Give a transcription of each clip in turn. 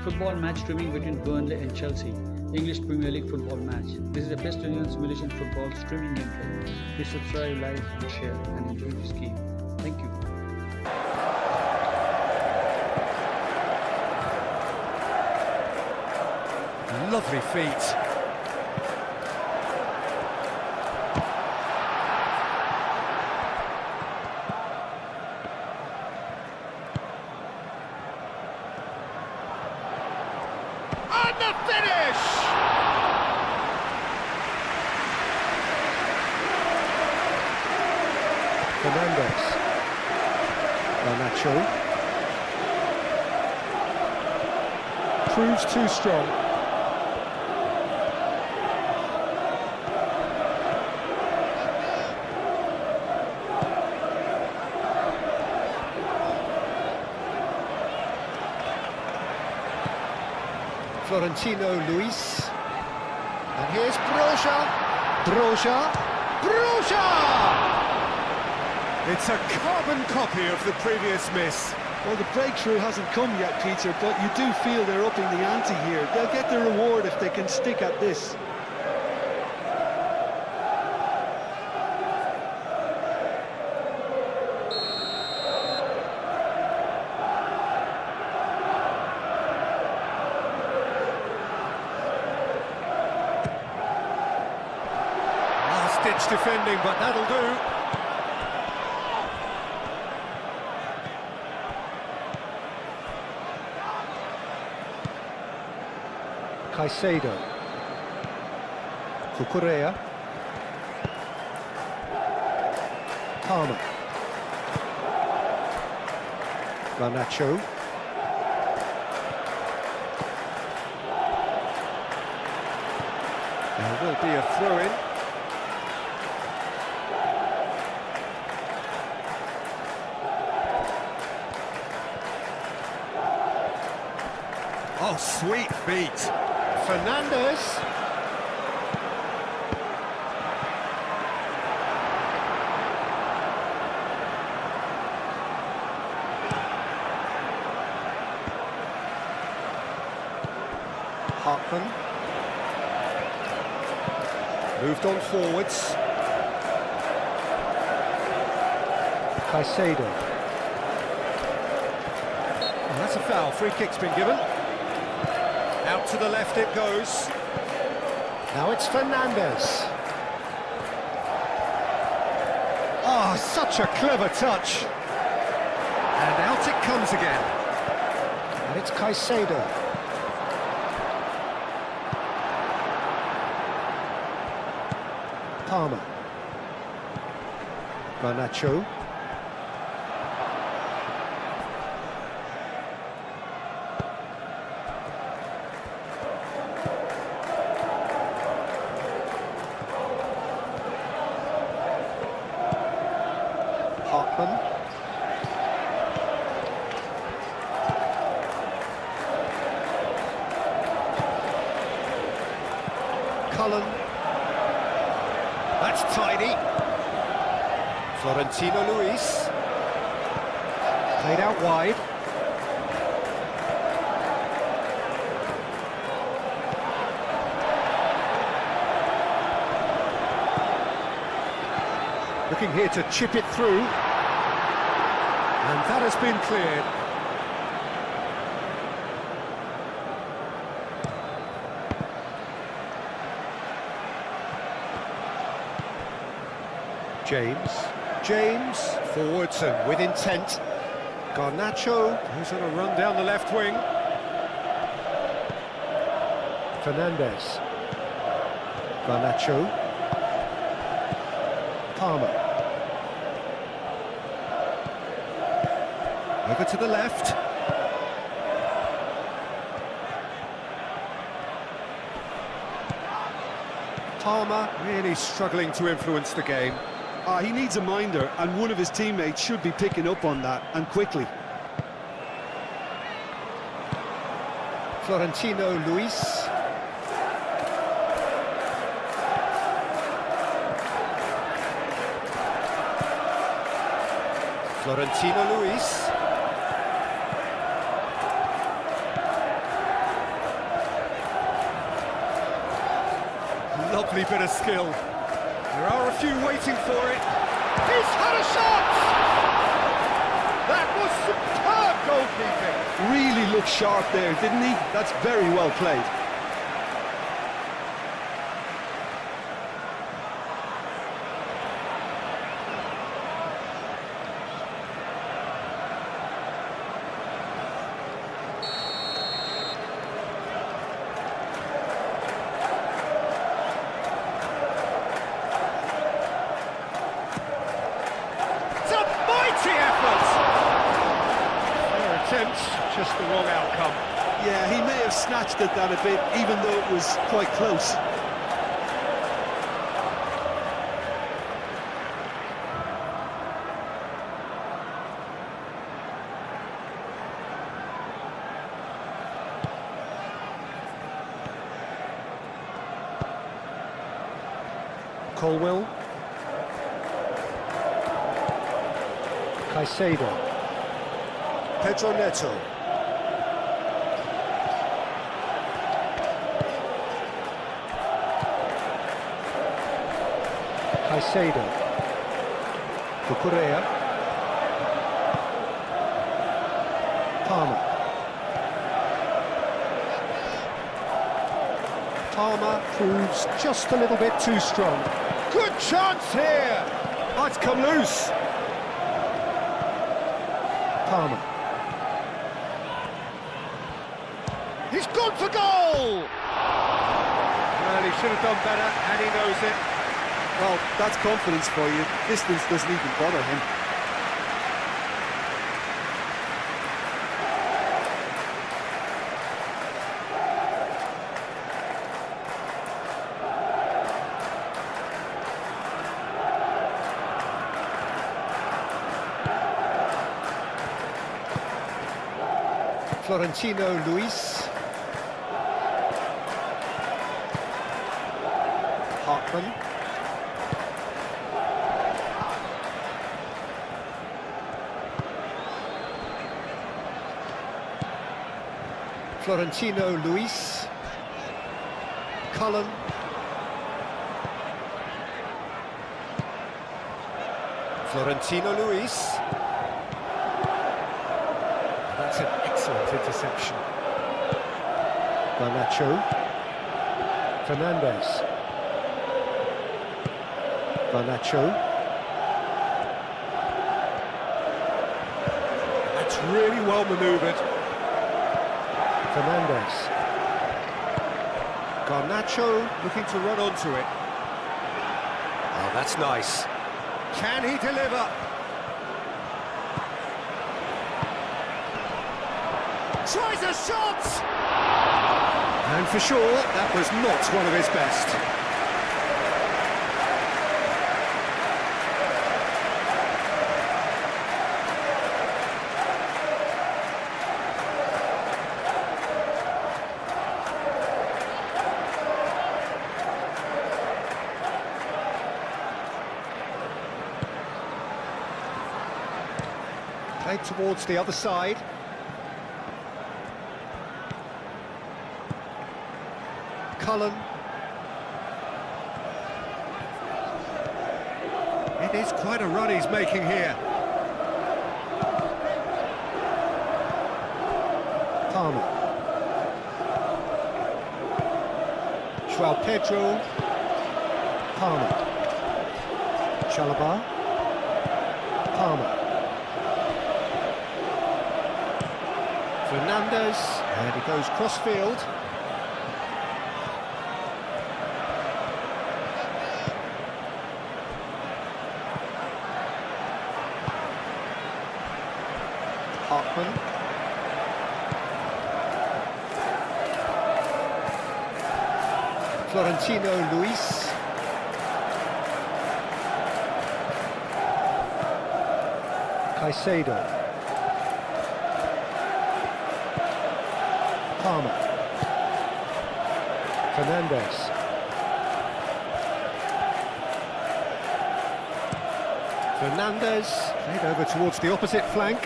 Football match streaming between Burnley and Chelsea. English Premier League football match. This is the best Indian simulation football streaming gameplay. Please subscribe, like and share and enjoy this game. Thank you. Lovely feet. And the finish! Fernandez. Garnacho. Proves too strong. Florentino Luis, and here's Broja. It's a carbon copy of the previous miss. Well, the breakthrough hasn't come yet, Peter, but you do feel they're upping the ante here. They'll get the reward if they can stick at this. Last-ditch defending, but that'll do. Caicedo. Cucurella. Palmer. Garnacho. There will be a throw-in. Oh, sweet feet. Fernandez. Hartman. Moved on forwards. Caicedo. Oh, that's a foul. Free kick's been given. Out to the left it goes. Now it's Fernandez. Oh, such a clever touch. And out it comes again. And it's Caicedo. Palmer. Garnacho. Hartman. Cullen. That's tidy. Florentino Luis. Played out wide. Looking here to chip it through. And that has been cleared. James, forwards and with intent. Garnacho. Who's on a run down the left wing. Fernandez. Garnacho. Palmer. Over to the left. Palmer really struggling to influence the game. He needs a minder, and one of his teammates should be picking up on that, and quickly. Florentino Luis. Florentino Luis. Lovely bit of skill. There are a few waiting for it. He's had a shot! That was superb goalkeeping. Really looked sharp there, didn't he? That's very well played. Just the wrong outcome. Yeah, he may have snatched at that a bit, even though it was quite close. Colwell. Caicedo. Pedro Neto. Caicedo. Cucurella. Palmer. Palmer proves just a little bit too strong. Good chance here! Oh, it's come loose. Palmer. He's gone for goal! Well, he should have done better, and he knows it. Well, that's confidence for you. Distance doesn't even bother him. Florentino Luis. Hartman. Florentino Luis. Cullen. Florentino Luis. That's an excellent interception. Garnacho. Fernandez. Garnacho. That's really well manoeuvred. Fernandez. Garnacho looking to run onto it. Oh, that's nice. Can he deliver? Tries a shot! And for sure, that was not one of his best. Played towards the other side. Cullen. It is quite a run he's making here. Palmer. João Pedro. Palmer. Chalobah. Palmer. Fernandez, and he goes cross-field. Hartman. Florentino Luis. Caicedo. Palmer. Fernandez. Fernandez played over towards the opposite flank.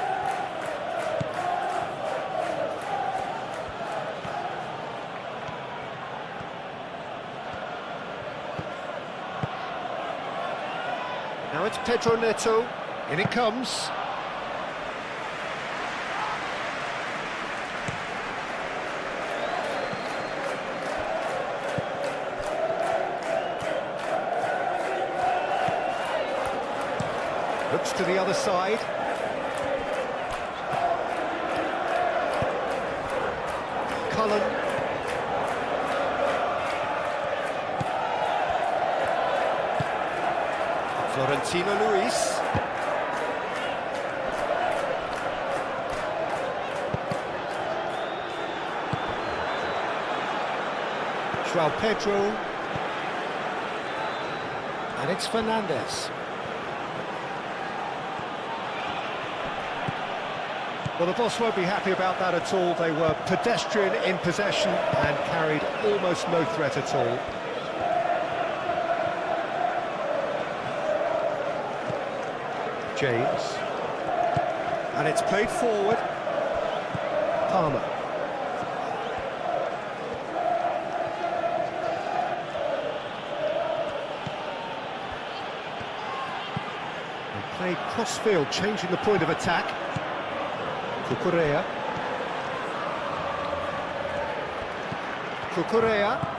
Now it's Pedro Neto. In it comes. Looks to the other side. Cullen. Florentino Luis. João Pedro. And it's Fernandes. Well, the boss won't be happy about that at all. They were pedestrian in possession and carried almost no threat at all. James. And it's played forward. Palmer. And played cross-field, changing the point of attack. Cucurella. Cucurella.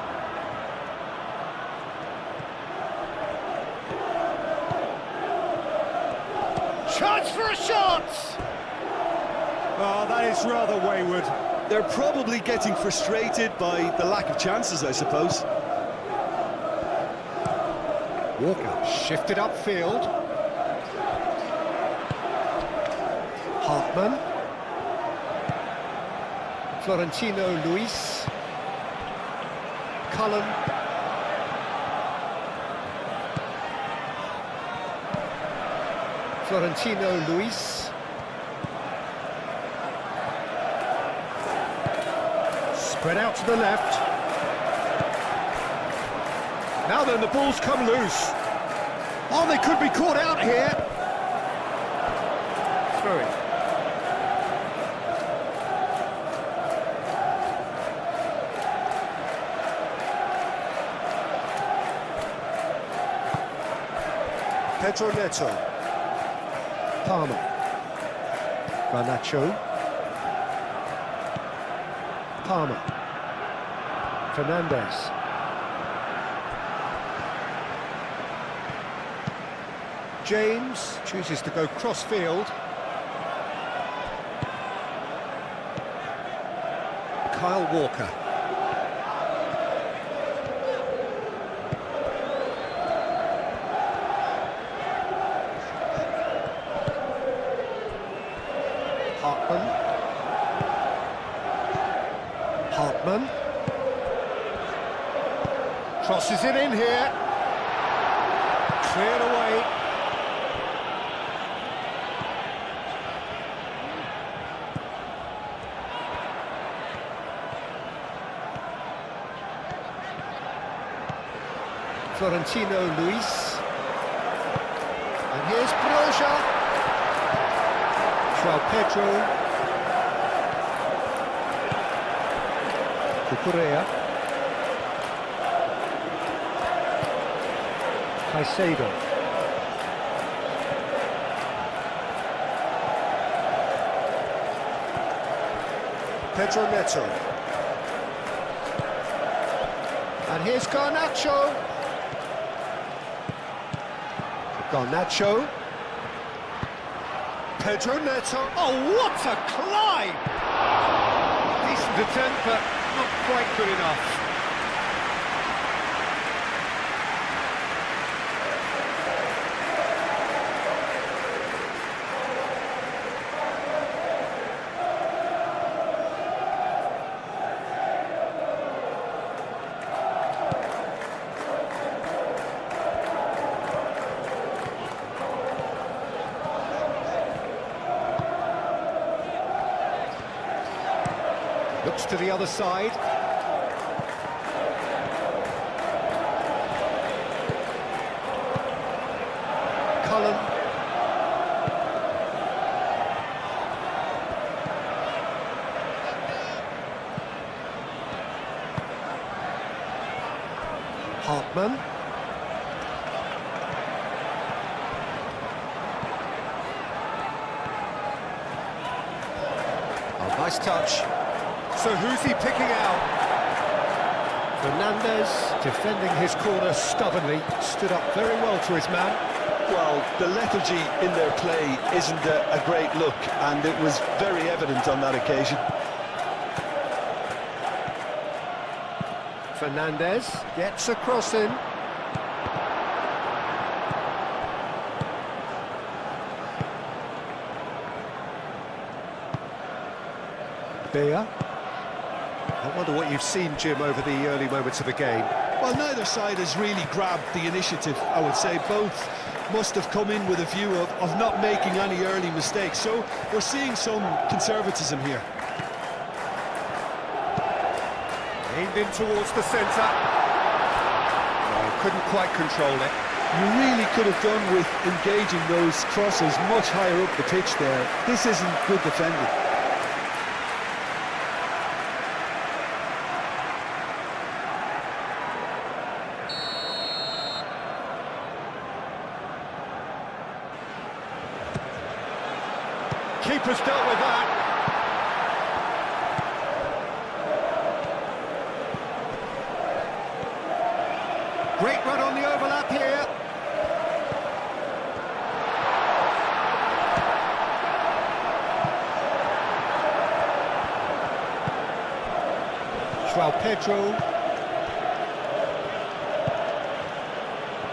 Chance for a shot! Oh, that is rather wayward. They're probably getting frustrated by the lack of chances, I suppose. Walker shifted upfield. Hartman. Florentino Luis. Cullen. Florentino Luis. Spread out to the left. Now then, the ball's come loose. Oh, they could be caught out here. Throw it. Pedro Neto. Palmer. Garnacho. Palmer. Fernandes. James chooses to go cross-field. Kyle Walker. Hartman. Crosses it in here. Cleared away. Florentino Luis. And here's Broja. João Pedro. Cucurella. Caicedo. Pedro Neto. And here's Garnacho. Garnacho. Pedro Neto. Oh, what a climb! Decent attempt, but not quite good enough. Looks to the other side. Cullen. Hartman. Nice touch. So who's he picking out? Fernandez, defending his corner stubbornly, stood up very well to his man. Well, the lethargy in their play isn't a great look, and it was very evident on that occasion. Fernandez gets a cross in. Beer. I wonder what you've seen, Jim, over the early moments of the game. Well, neither side has really grabbed the initiative, I would say. Both must have come in with a view of not making any early mistakes, so we're seeing some conservatism here. Aimed in towards the centre. No, couldn't quite control it. You really could have done with engaging those crosses much higher up the pitch there. This isn't good defending. Keeper's dealt with that. Great run on the overlap here. João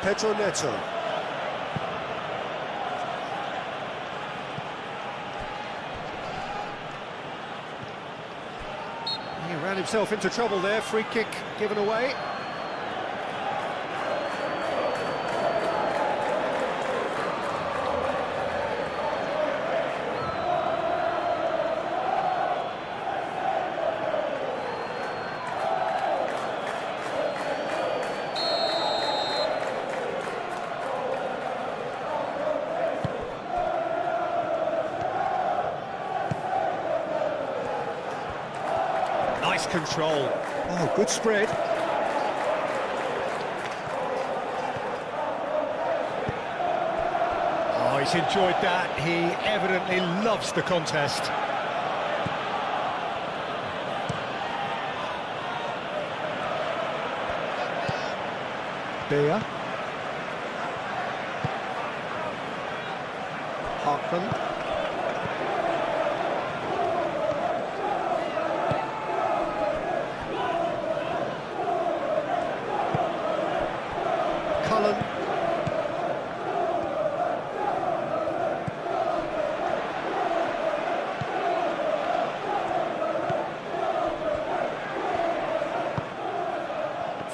Pedro Neto. He ran himself into trouble there, free kick given away. Nice control. Oh, good spread. Oh, he's enjoyed that. He evidently loves the contest. Beer. Hartman.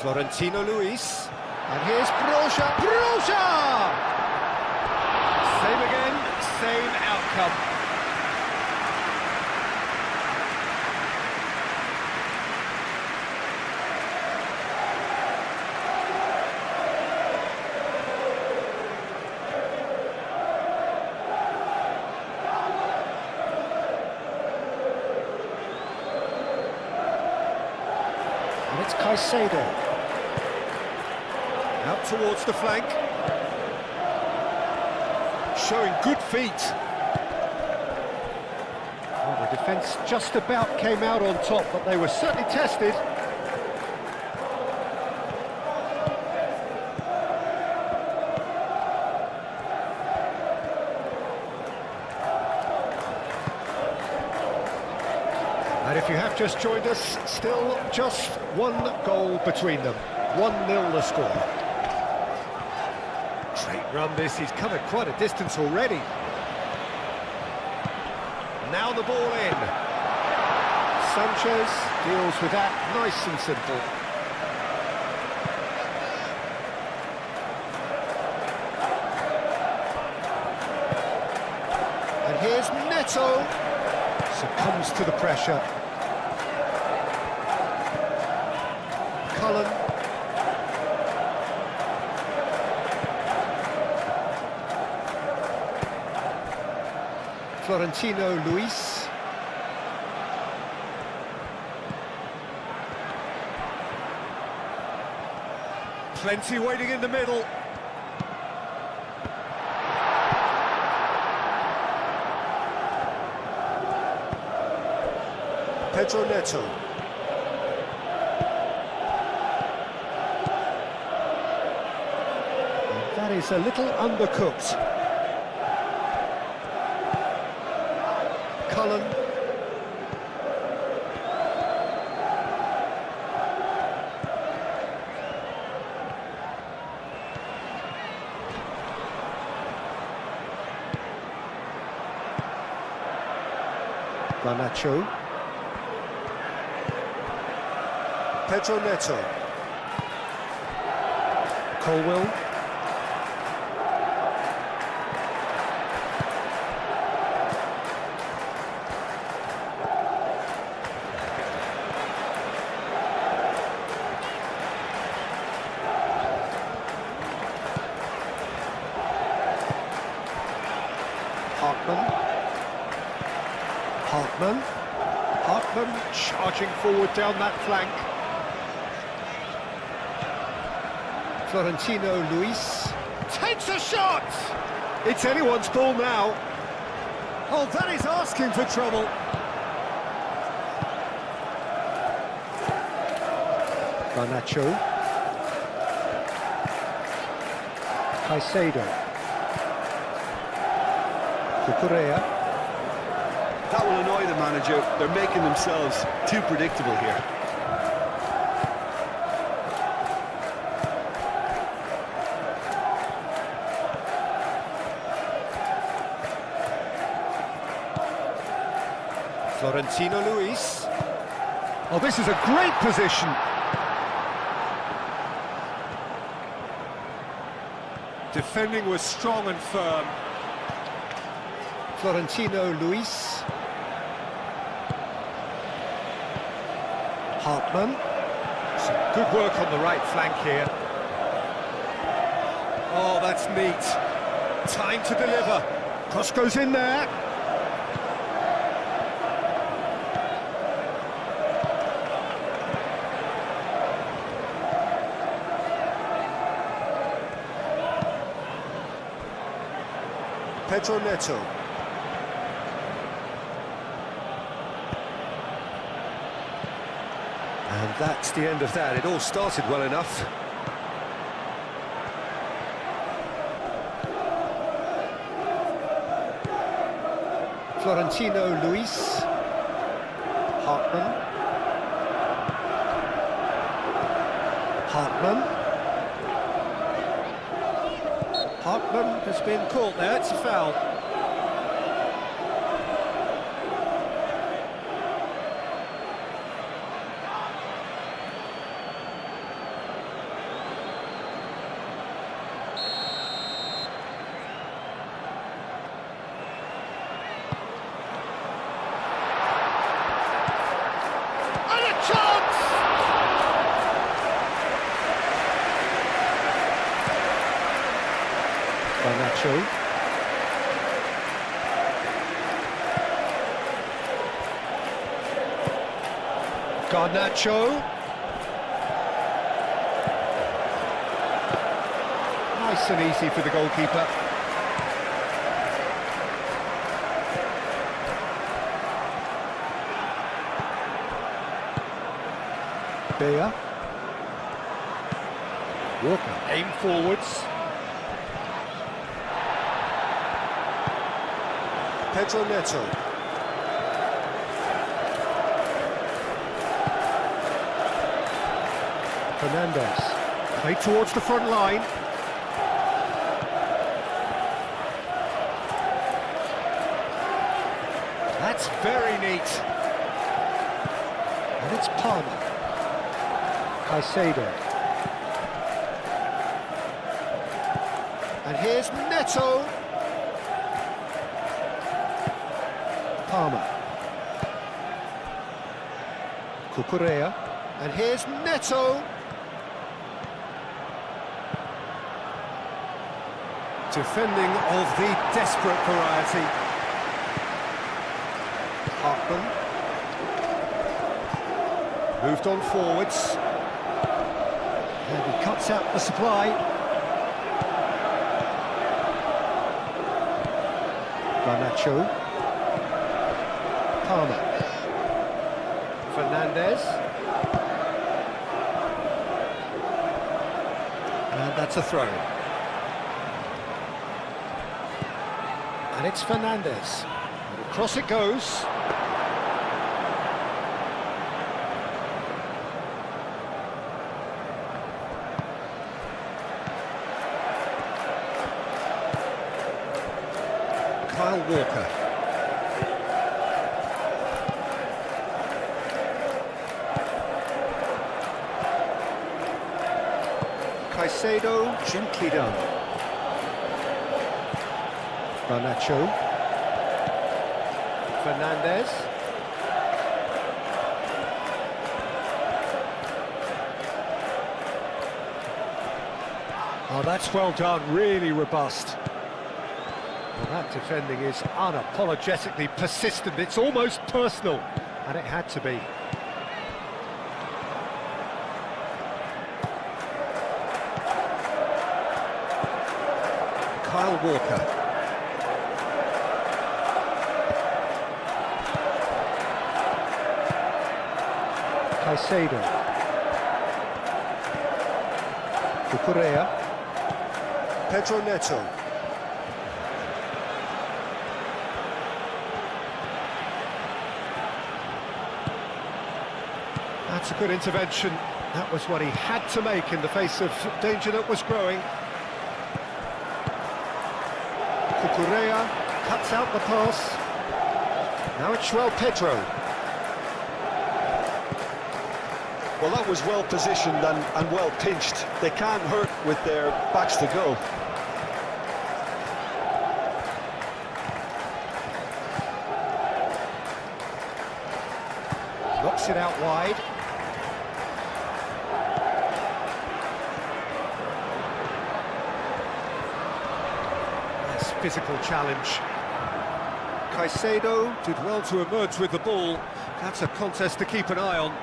Florentino Luis, and here's Broja. Same again, same outcome. And it's Caicedo. Out towards the flank. Showing good feet. Well, the defence just about came out on top, but they were certainly tested. And if you have just joined us, still just one goal between them. 1-0 the score. Great run this, he's covered quite a distance already. Now the ball in. Sanchez deals with that nice and simple. And here's Neto. Succumbs to the pressure. Cullen. Florentino Luis. Plenty waiting in the middle. Pedro Neto. And that is a little undercooked. Cullen. Garnacho. Pedro Neto. Colwill. Hartman charging forward down that flank. Florentino Luis takes a shot! It's anyone's ball now. Oh, that is asking for trouble. Garnacho. Caicedo. Cucurella. That will annoy the manager. They're making themselves too predictable here. Florentino Luis. Oh, this is a great position. Defending was strong and firm. Florentino Luis. Hartman. Some good work on the right flank here. Oh, that's neat. Time to deliver. Cross goes in there. Pedro Neto. And that's the end of that. It all started well enough. Florentino Luis. Hartman. Hartman has been caught there. It's a foul. Garnacho. Garnacho. Nice and easy for the goalkeeper. Beyer. Walker. Aim forwards. Pedro Neto. Fernandez. Play towards the front line. That's very neat. And it's Palmer. Caicedo. And here's Neto. Palmer. Cucurella. And here's Neto. Defending of the desperate variety. Hartman. Moved on forwards. And he cuts out the supply. Garnacho. Palmer. Fernandez. And that's a throw. And it's Fernandez. And across it goes. Kyle Walker. Caicedo, gently done. Garnacho. Fernandez. Oh, that's well done, really robust. Well, that defending is unapologetically persistent, it's almost personal, and it had to be. Kyle Walker. Caicedo. Cucurella. Pedro Neto. That's a good intervention. That was what he had to make in the face of danger that was growing. Cucurella cuts out the pass. Now it's João Pedro. Well, that was well positioned and well pinched. They can't hurt with their backs to go. Knocks it out wide. Nice physical challenge. Caicedo did well to emerge with the ball. That's a contest to keep an eye on.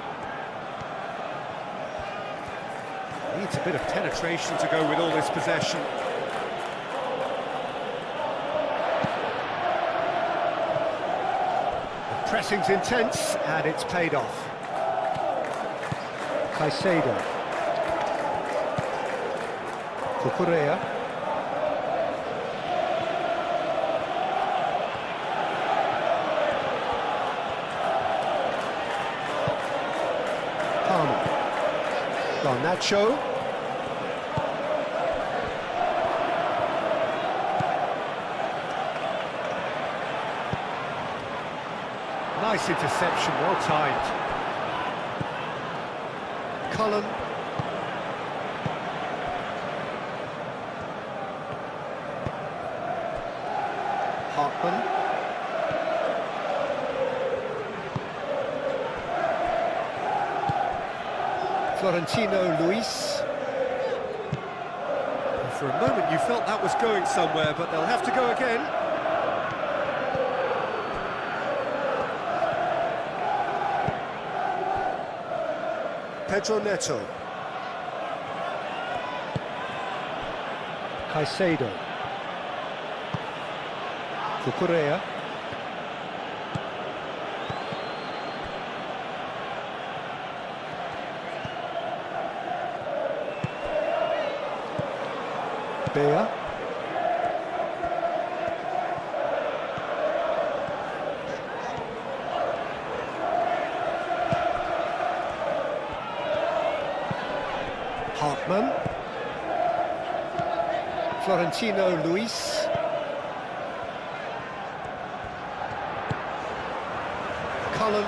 Needs a bit of penetration to go with all this possession. The pressing's intense, and it's paid off. Caicedo. Cucurella. Palmer. Garnacho. Nice interception, well timed. Cullen. Hartman. Florentino Luis. And for a moment you felt that was going somewhere, but they'll have to go again. Pedro Neto. Caicedo. Cucurella. Bea. Hartman. Florentino Luis. Cullen.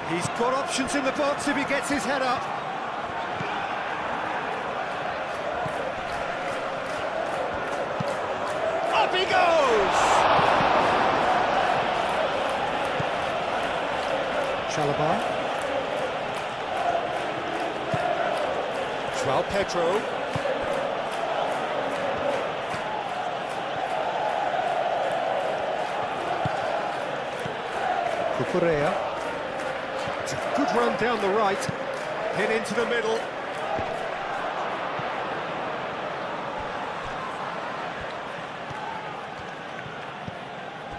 He's got options in the box if he gets his head up. Up he goes! Chalobah. João Pedro. Cucurella. It's a good run down the right, hit into the middle.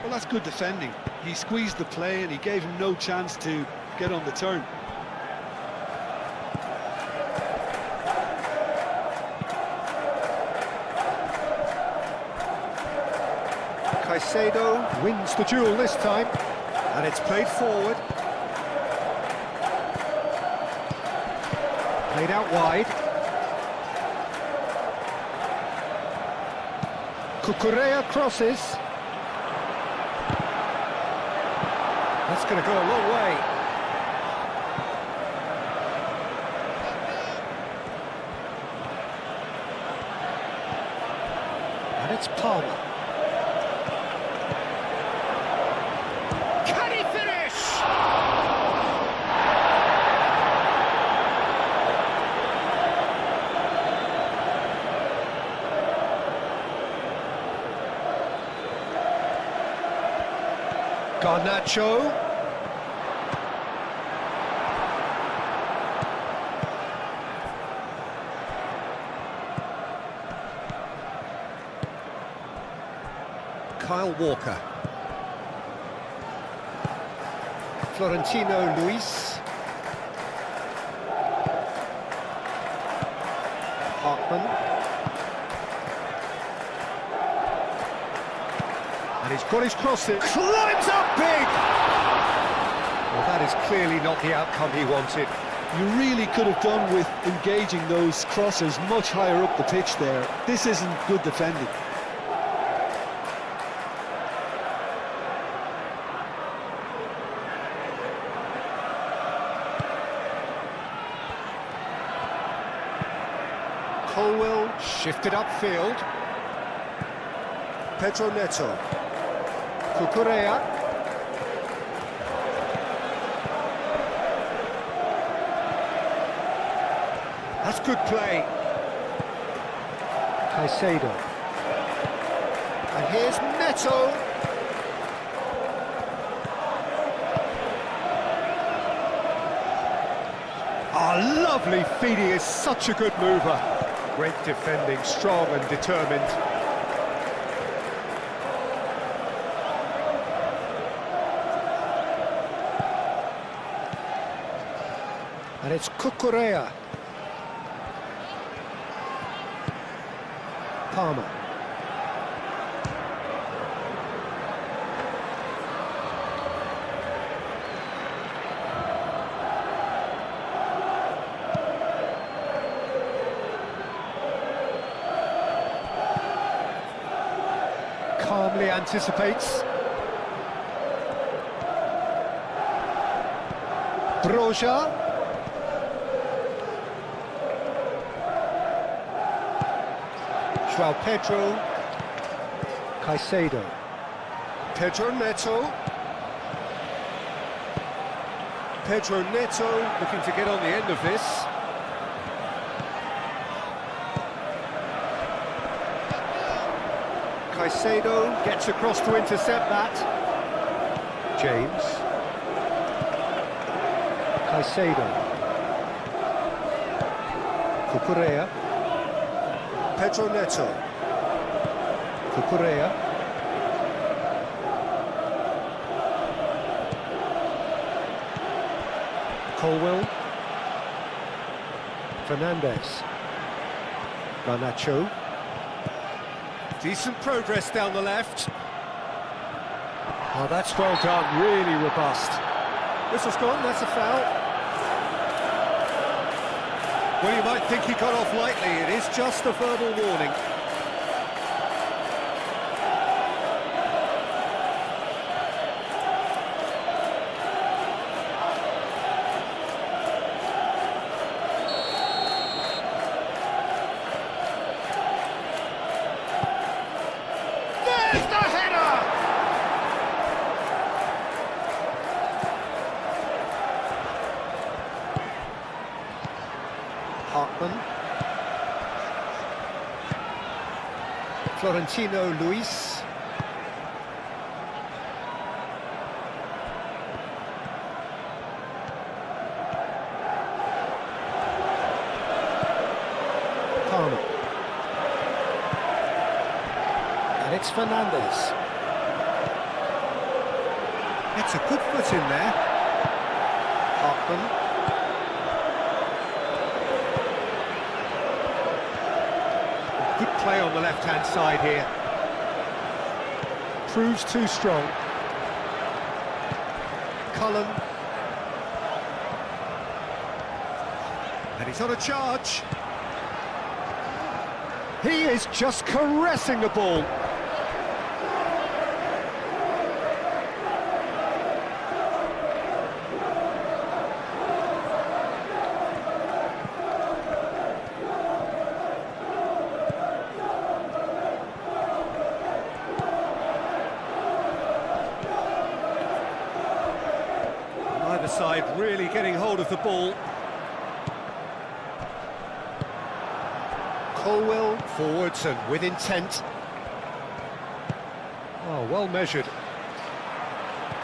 Well, that's good defending. He squeezed the play and he gave him no chance to get on the turn. Caicedo wins the duel this time, and it's played forward. Played out wide. Cucurella crosses. That's going to go a long way. And it's Palmer. Can he finish? Garnacho. Kyle Walker. Florentino Luis. Hartman. And he's got his crosses. Climbs up big! Well, that is clearly not the outcome he wanted. You really could have done with engaging those crossers much higher up the pitch there. This isn't good defending. Colwell shifted upfield. Pedro Neto. Cucurella. That's good play. Caicedo. And here's Neto. Ah, lovely feed. He is such a good mover. Great defending, strong and determined. And it's Cucurella. Palmer. Calmly anticipates. Broja. João Pedro. Caicedo. Pedro Neto. Pedro Neto looking to get on the end of this. Caicedo gets across to intercept that. James. Caicedo. Cucurella. Pedro Neto. Cucurella. Colwell. Fernandez. Garnacho. Decent progress down the left. Oh, that's well done, really robust. Whistle's gone, that's a foul. Well, you might think he got off lightly, it is just a verbal warning. There's the header! Hartman. Florentino Luis. Palmer. And it's Fernandez. It's a good foot in there. Hartman. Good play on the left-hand side here. Proves too strong. Cullen. And he's on a charge. He is just caressing the ball. Neither side really getting hold of the ball. Colwell forwards and with intent. Oh, well measured.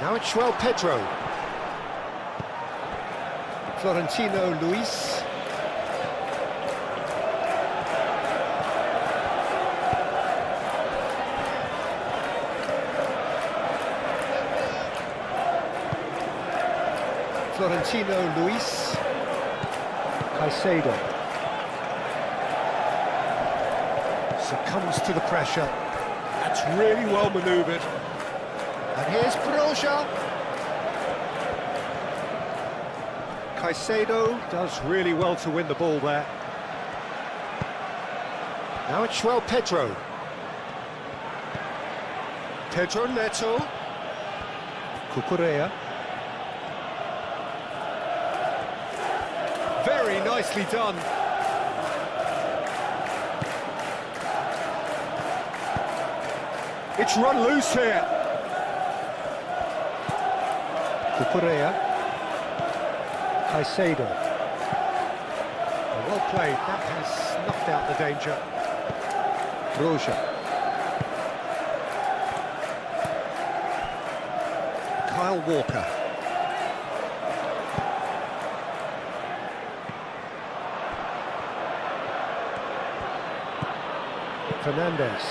Now it's João Pedro. Florentino Luis. Florentino Luis. Caicedo. Succumbs to the pressure. That's really well manoeuvred. And here's Broja. Caicedo does really well to win the ball there. Now it's João Pedro. Pedro Neto. Cucurella. Very nicely done. It's run loose here. Cucurella. Caicedo. Well played, that has snuffed out the danger. Broja. Kyle Walker. Fernandez.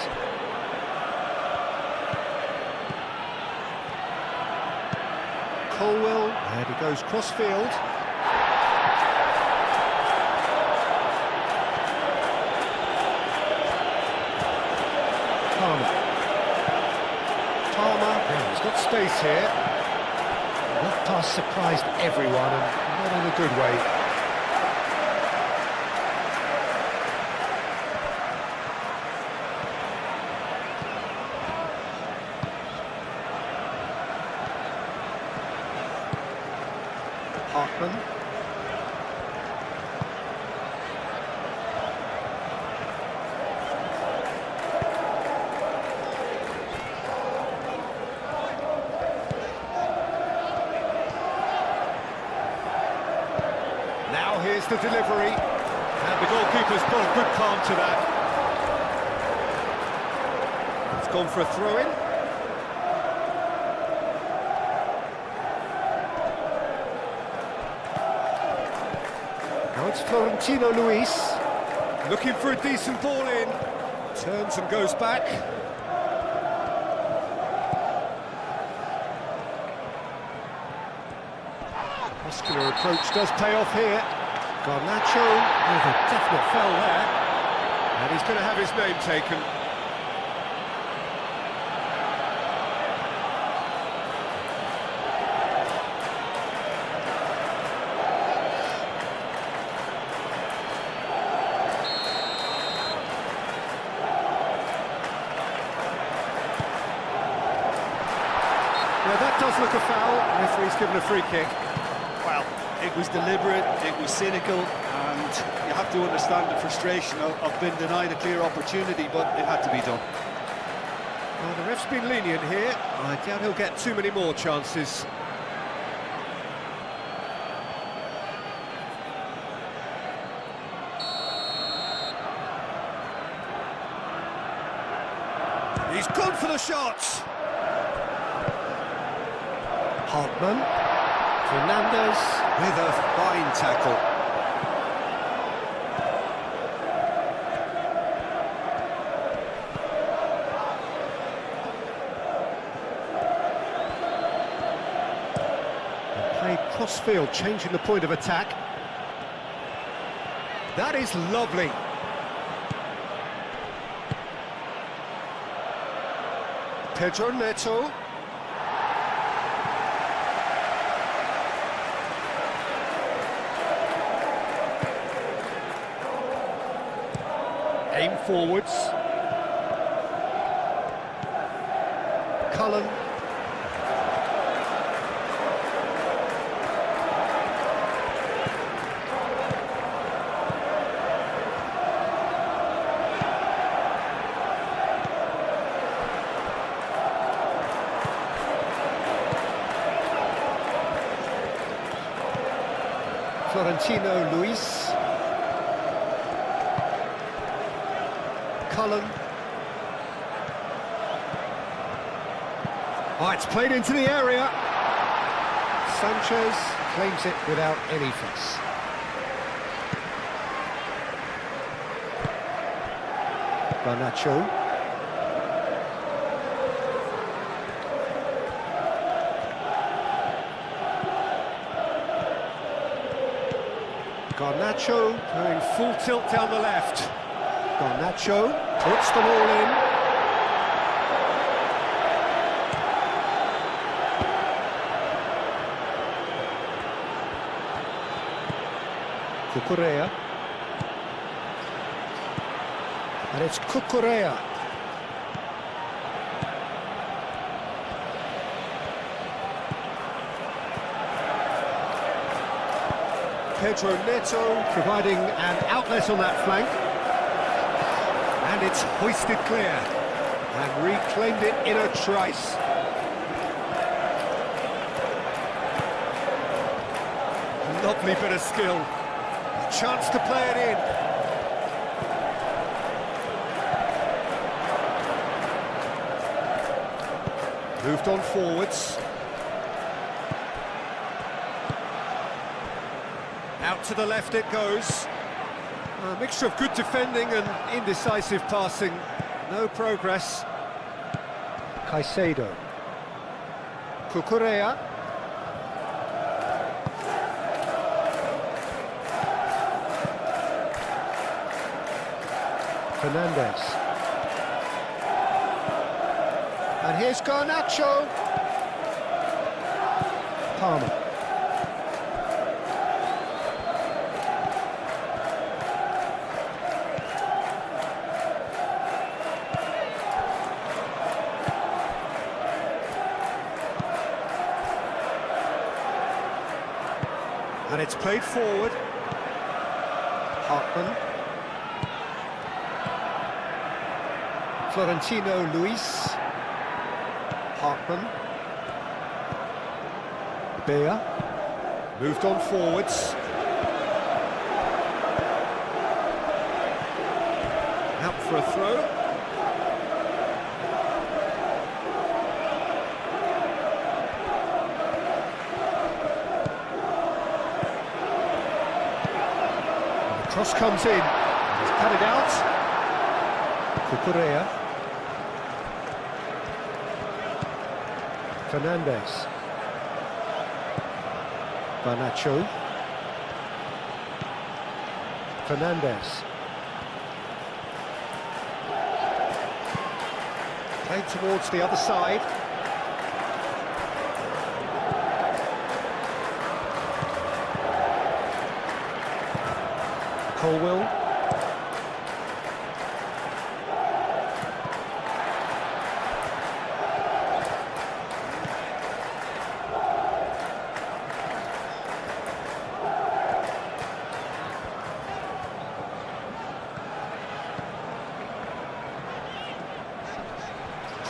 Colwell, and he goes cross-field. Palmer, yeah, he's got space here. That pass surprised everyone, and not in a good way. Hartman. Now here's the delivery, and the goalkeeper's got a good calm to that. It's gone for a throw-in. Now it's Florentino Luis, looking for a decent ball in, turns and goes back. Muscular approach does pay off here. Garnacho with a definite foul there, and he's going to have his name taken. Yeah, that does look a foul. Referee's given a free kick. Well, it was deliberate, it was cynical, and you have to understand the frustration of being denied a clear opportunity, but it had to be done. Well, the ref's been lenient here. I doubt he'll get too many more chances. He's gone for the shots. Hartman. Fernandez with a fine tackle. Crossfield changing the point of attack. That is lovely. Pedro Neto. Aim forwards. Cullen. Florentino Luis. Cullen. Oh, it's played into the area. Sanchez claims it without any fuss. Garnacho. Garnacho going full tilt down the left. Garnacho puts them all in. Cucurella. And it's Cucurella. Pedro Neto providing an outlet on that flank. And it's hoisted clear. And reclaimed it in a trice. Lovely bit of skill. A chance to play it in. Moved on forwards. Out to the left it goes. A mixture of good defending and indecisive passing. No progress. Caicedo. Cucurella. Fernandez. And here's Garnacho. Palmer. And it's played forward. Hartman. Florentino Luis. Hartman. Bea. Moved on forwards. Out for a throw. Cross comes in, he's cut it out. Cucurella. Fernandez. Garnacho. Fernandez. Played towards the other side. Colwell.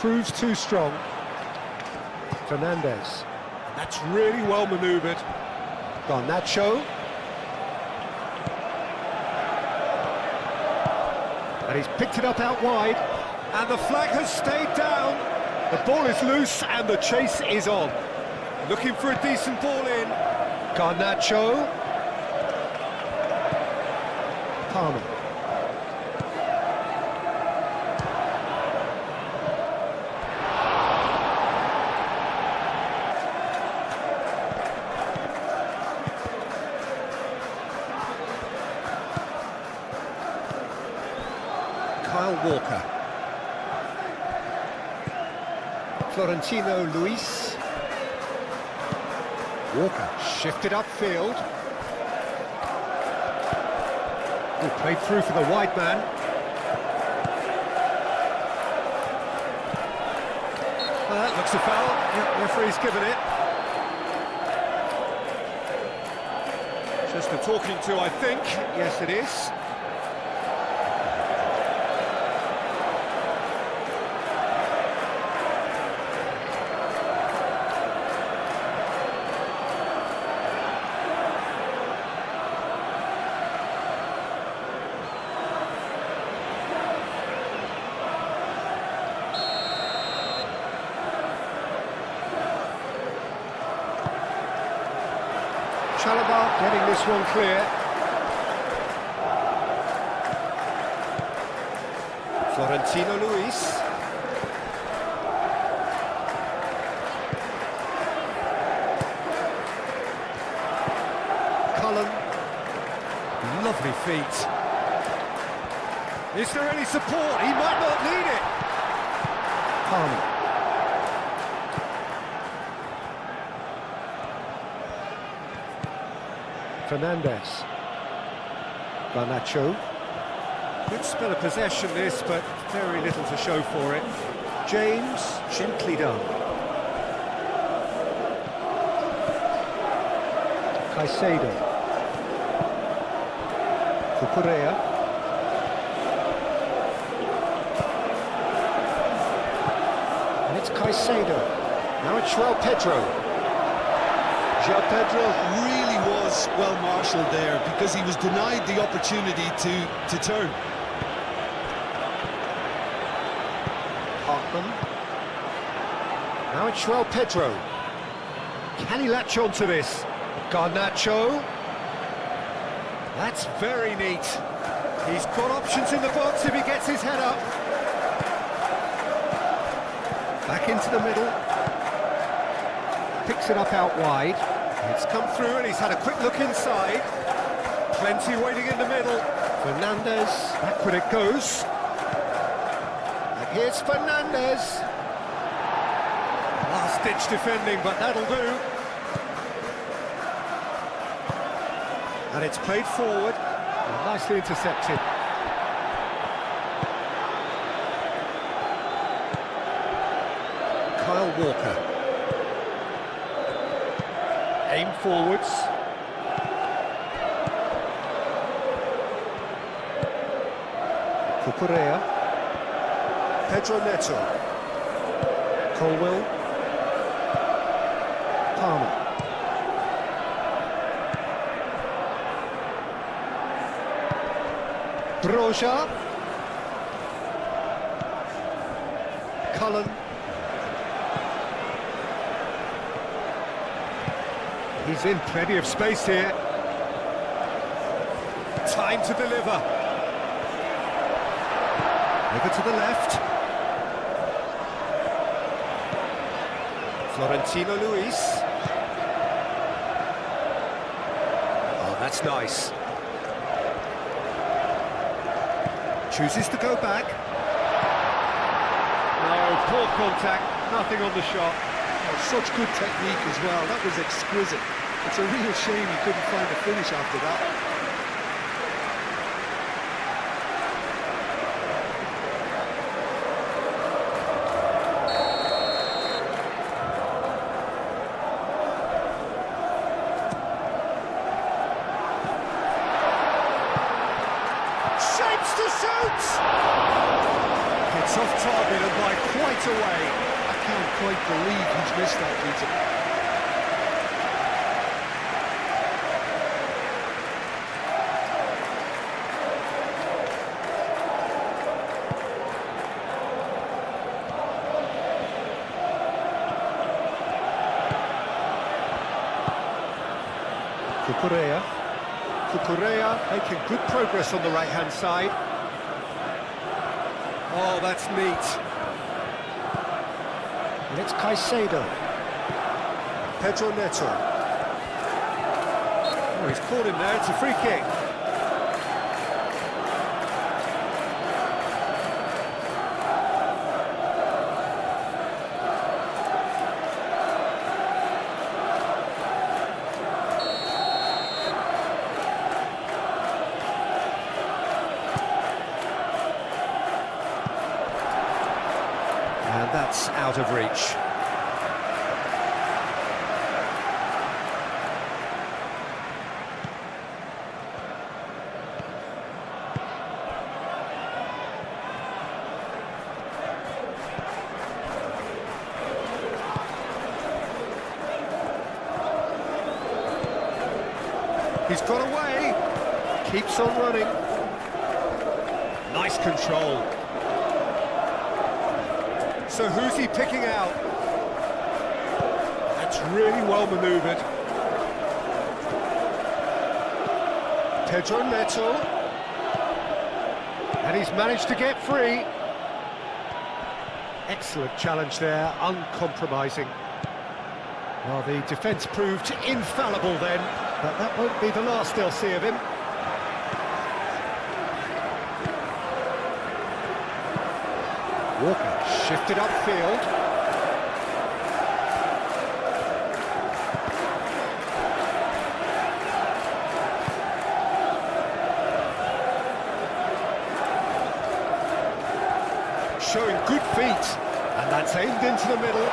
Proves too strong. Fernandez. That's really well manoeuvred. Garnacho. And he's picked it up out wide. And the flag has stayed down. The ball is loose and the chase is on. Looking for a decent ball in. Garnacho. Palmer. Walker. Florentino Luis. Walker shifted upfield. Played through for the wide man. Well, that looks a foul. Yeah, referee's given it. Just a talking to, I think. Yes, it is. Chalobah getting this one clear. Florentino Luis. Cullen. Lovely feet. Is there any support? He might not need it. Palmer. Fernandez. Garnacho. Good spell of possession this, but very little to show for it. James, gently done. Caicedo. Cucurella. And it's Caicedo. Now it's João Pedro. João Pedro really was well marshalled there because he was denied the opportunity to turn. Hartman. Now it's João Pedro. Can he latch on to this? Garnacho. That's very neat. He's got options in the box if he gets his head up. Back into the middle. Picks it up out wide. It's come through and he's had a quick look inside. Plenty waiting in the middle. Fernandez, backward it goes. And here's Fernandez. Last-ditch defending, but that'll do. And it's played forward. And nicely intercepted. Kyle Walker. Aim forwards. Cucurella. Pedro Neto. Colwell. Palmer. Broja. Cullen. He's in plenty of space here. Time to deliver. Over to the left. Florentino Luis. Oh, that's nice. Chooses to go back. No, poor contact. Nothing on the shot. Oh, such good technique as well. That was exquisite. It's a real shame he couldn't find a finish after that. Shapes to shoot! It's off target and by quite a way. I can't quite believe he's missed that, Peter. Cucurella making good progress on the right-hand side. Oh, that's neat. And it's Caicedo. Pedro Neto. Oh, he's caught him there, it's a free kick. out of reach. He's got away, keeps on running. Nice control. So who's he picking out? That's really well manoeuvred. Pedro Neto. And he's managed to get free. Excellent challenge there, uncompromising. Well, the defence proved infallible then, but that won't be the last they'll see of him. Walker shifted upfield. Showing good feet, and that's aimed into the middle.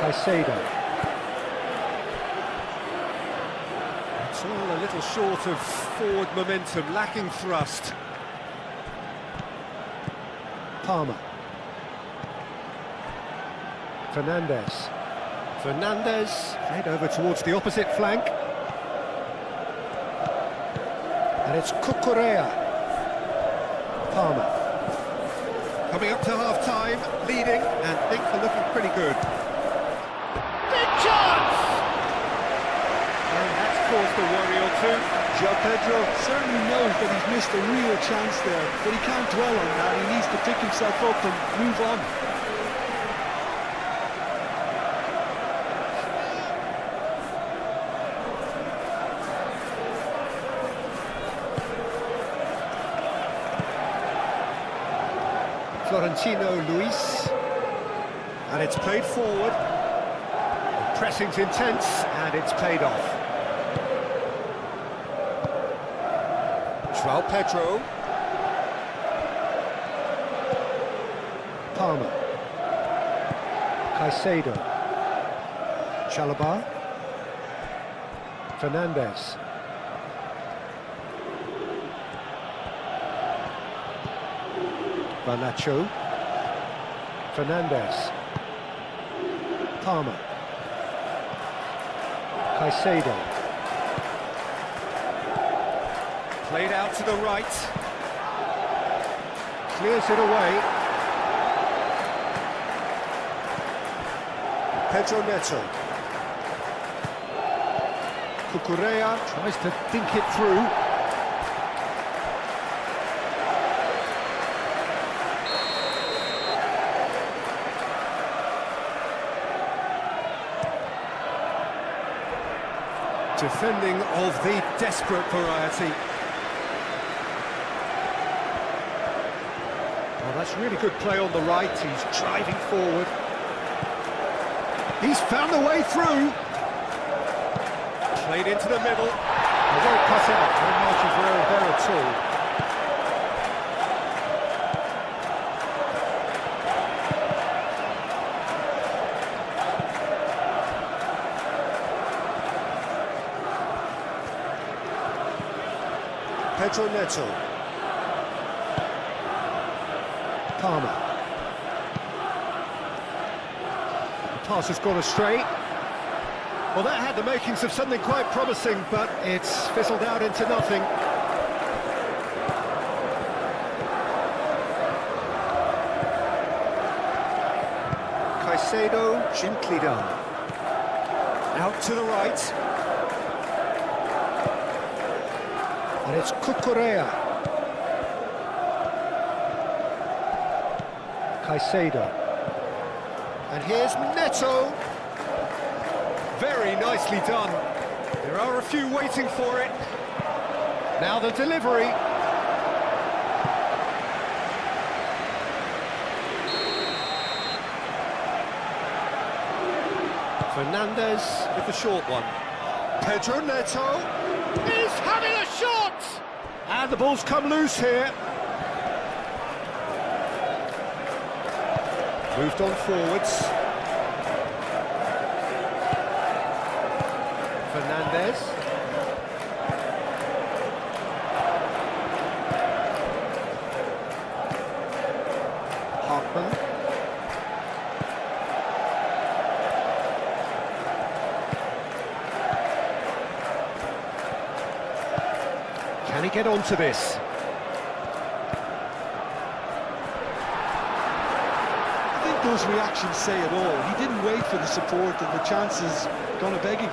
Caicedo. It's all a little short of forward momentum, lacking thrust. Palmer. Fernandez. Fernandez played over towards the opposite flank. And it's Cucurella. Palmer. Coming up to half-time, leading, and things are looking pretty good. Big chance! And that's caused a worry or two. João Pedro certainly knows that he's missed a real chance there, but he can't dwell on that. He needs to pick himself up and move on. Florentino Luis, and it's played forward. The pressing's intense, and it's paid off. João Pedro. Palmer. Caicedo. Chalobah. Fernandez. Garnacho. Fernandez. Palmer. Caicedo. Played out to the right. Clears it away. Pedro Neto. Cucurella tries to think it through. Defending of the desperate variety. Oh, that's really good play on the right. He's driving forward. He's found a way through. Played into the middle. Well cut out. No margin for error there at all. Pedro Neto. Palmer. The pass has gone astray. Well, that had the makings of something quite promising, but it's fizzled out into nothing. Caicedo, gently done. Out to the right. And it's Cucurella. Caicedo. And here's Neto. Very nicely done. There are a few waiting for it. Now the delivery. Fernandez with the short one. Pedro Neto. He's having a shot! And the ball's come loose here. Moved on forwards. Fernandez. Hartman. Can he get onto this? I think those reactions say it all. He didn't wait for the support, and the chances gonna beg him.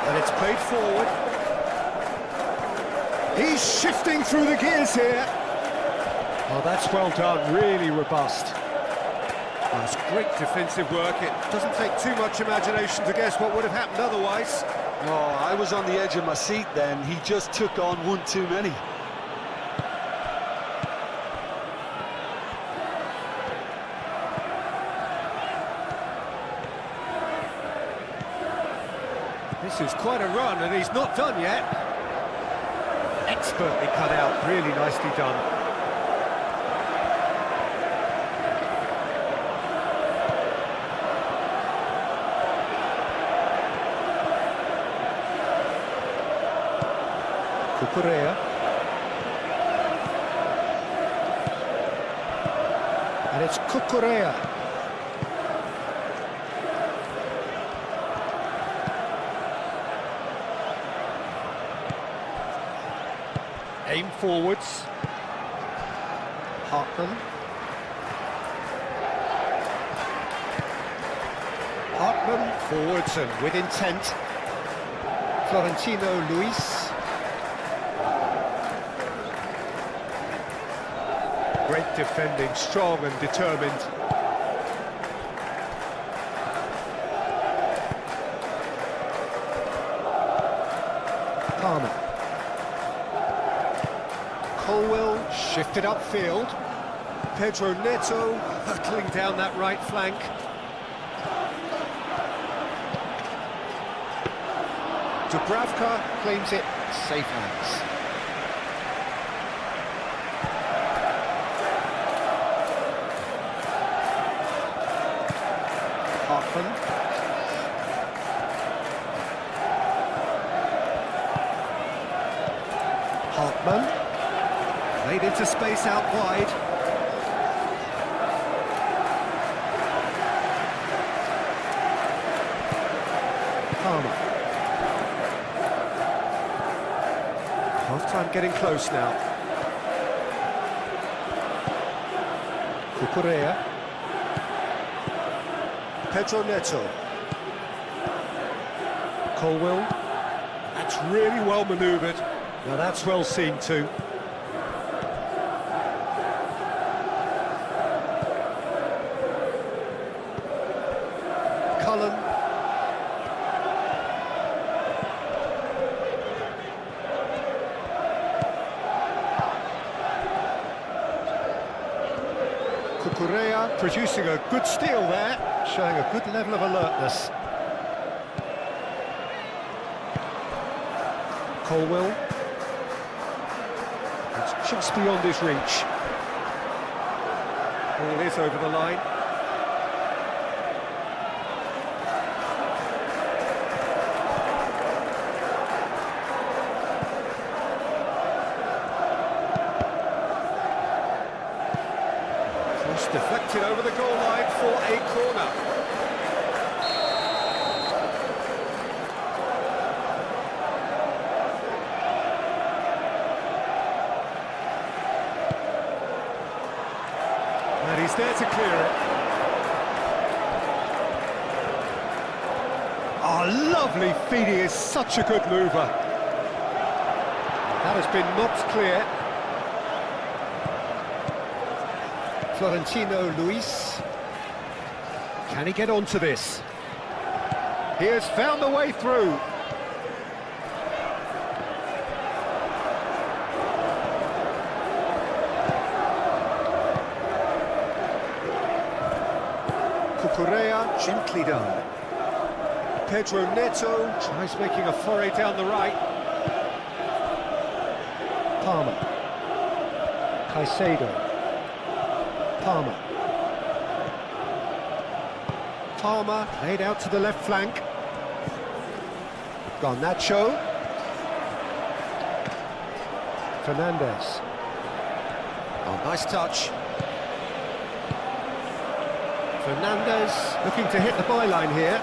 And it's played forward. He's shifting through the gears here. Oh, that's well done, really robust. That's great defensive work. It doesn't take too much imagination to guess what would have happened otherwise. Oh, I was on the edge of my seat then. He just took on one too many. This is quite a run, and he's not done yet. Expertly cut out, really nicely done. Cucurella. And it's Cucurella. Aim forwards. Hartman. Hartman forwards and with intent. Florentino Luis. Great defending, strong and determined. Palmer. Colwell shifted upfield. Pedro Neto hurtling down that right flank. Dubravka claims it, safe hands. Hartman. Hartman. Made into space out wide. Palmer. Half-time getting close now. Cucurella. Pedro Neto. Colwell. That's really well manoeuvred. Now that's well seen too. Cullen. Cucurella producing a good steal there, showing a good level of alertness. Colwell. It's just beyond his reach. Ball is over the line. Cross deflected over the goal line for a corner. And he's there to clear it. Oh, lovely feed, he is such a good mover. That has been knocked clear. Florentino Luis. Can he get onto this? He has found the way through. Cucurella, gently done. Pedro Neto tries making a foray down the right. Palmer. Caicedo. Palmer. Palmer laid out to the left flank. Garnacho. Fernandez. Oh, nice touch. Fernandez looking to hit the byline here.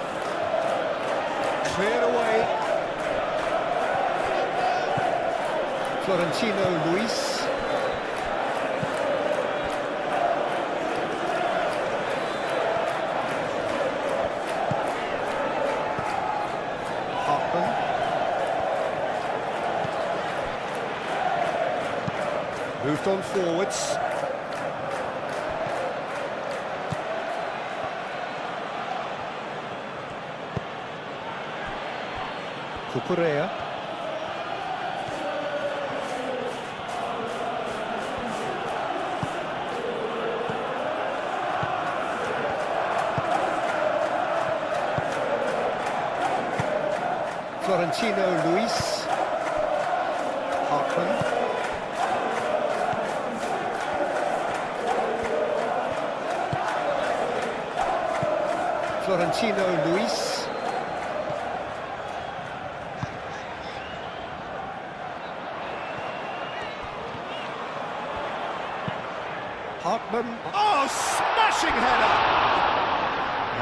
Cleared away. Florentino Luis. Hartman. Moved on forwards. Cucurella. Florentino Luis. Hartman. Florentino Luis. Hartman. Oh, smashing header!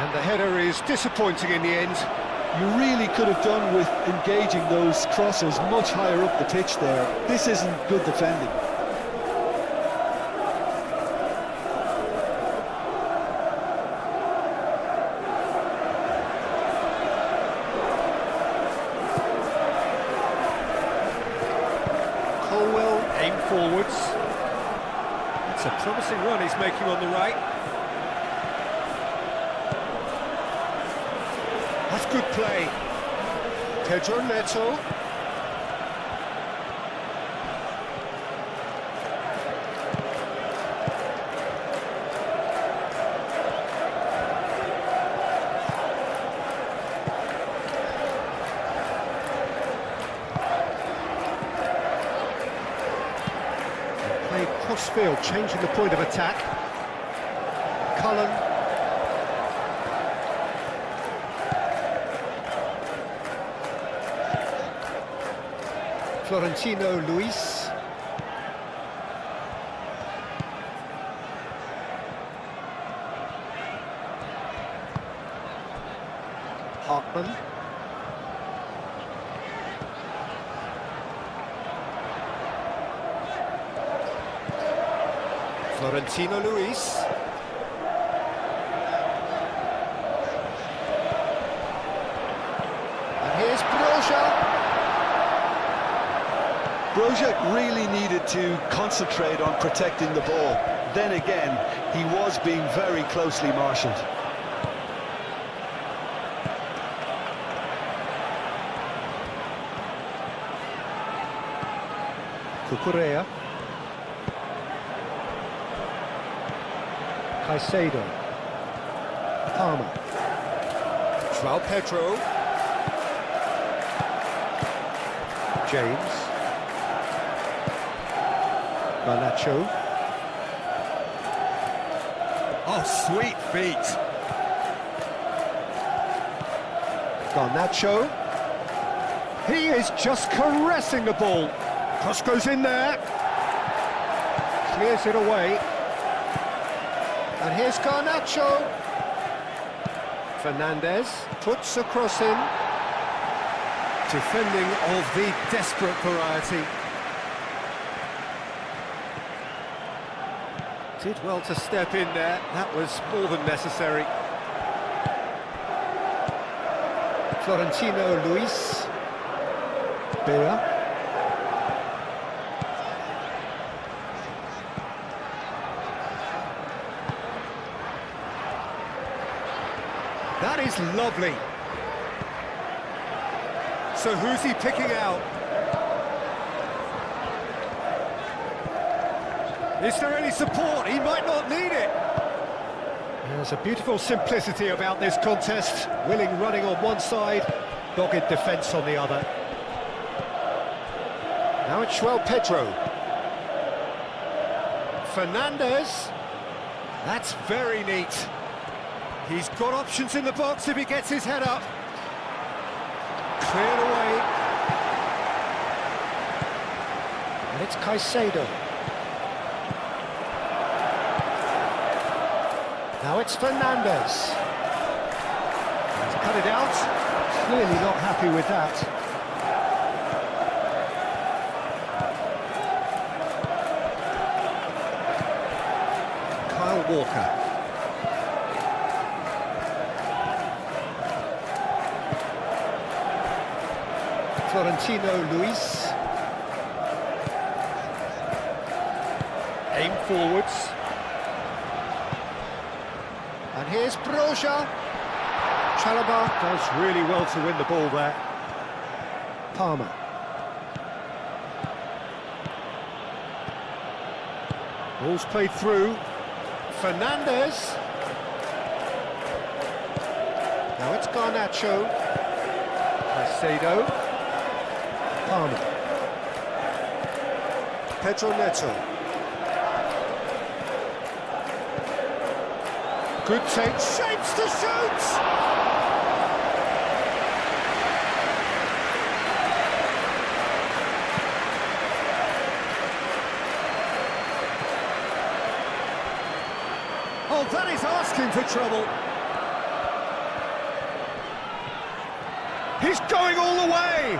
And the header is disappointing in the end. You really could have done with engaging those crosses much higher up the pitch there. This isn't good defending. Colwell aim forwards. It's a promising run he's making on the right. That's good play. Pedro Neto. Play cross-field, changing the point of attack. Cullen. Florentino Luis. Hartman. Florentino Luis. And here's Broja. Broja really needed to concentrate on protecting the ball. Then again, he was being very closely marshalled. Cucurella. Caicedo. Palmer. João Pedro. James. Garnacho. Oh, sweet feet. Garnacho. He is just caressing the ball. Cross goes in there. Clears it away. And here's Garnacho. Fernandez puts a cross in. Defending of the desperate variety. Did well to step in there. That was more than necessary. Florentino Luis. Bea. That is lovely. So who's he picking out? Is there any support? He might not need it. There's a beautiful simplicity about this contest. Willing running on one side, dogged defence on the other. Now it's João Pedro. Fernandes. That's very neat. He's got options in the box if he gets his head up. Cleared away. And it's Caicedo. Now it's Fernandes. To cut it out. Clearly not happy with that. Kyle Walker. Florentino Luis. Aim forwards. And here's Broja. Chalobah does really well to win the ball there. Palmer. Ball's played through. Fernandes. Now it's Garnacho. Caicedo. Palmer. Pedro Neto. Good take, shapes to shoot! Oh, that is asking for trouble. He's going all the way!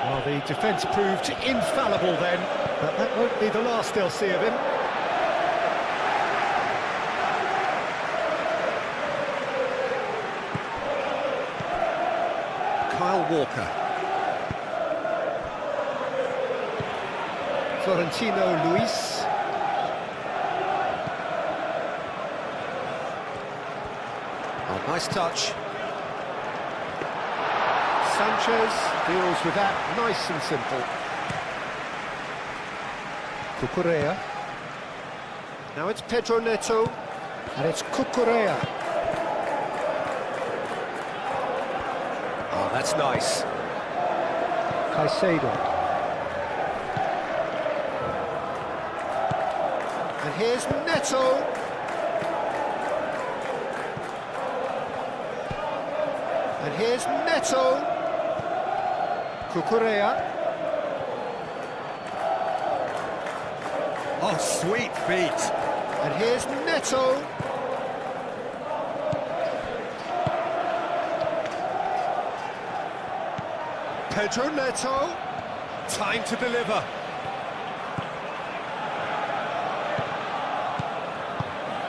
Well, the defence proved infallible then, but that won't be the last they'll see of him. Kyle Walker. Florentino Luis. Oh, nice touch. Sanchez deals with that nice and simple. Cucurella. Now it's Pedro Neto, and it's Cucurella. Oh, that's nice. Caicedo. And here's Neto. And here's Neto. Cucurella. Oh, sweet feet. And here's Neto. Pedro Neto. Time to deliver.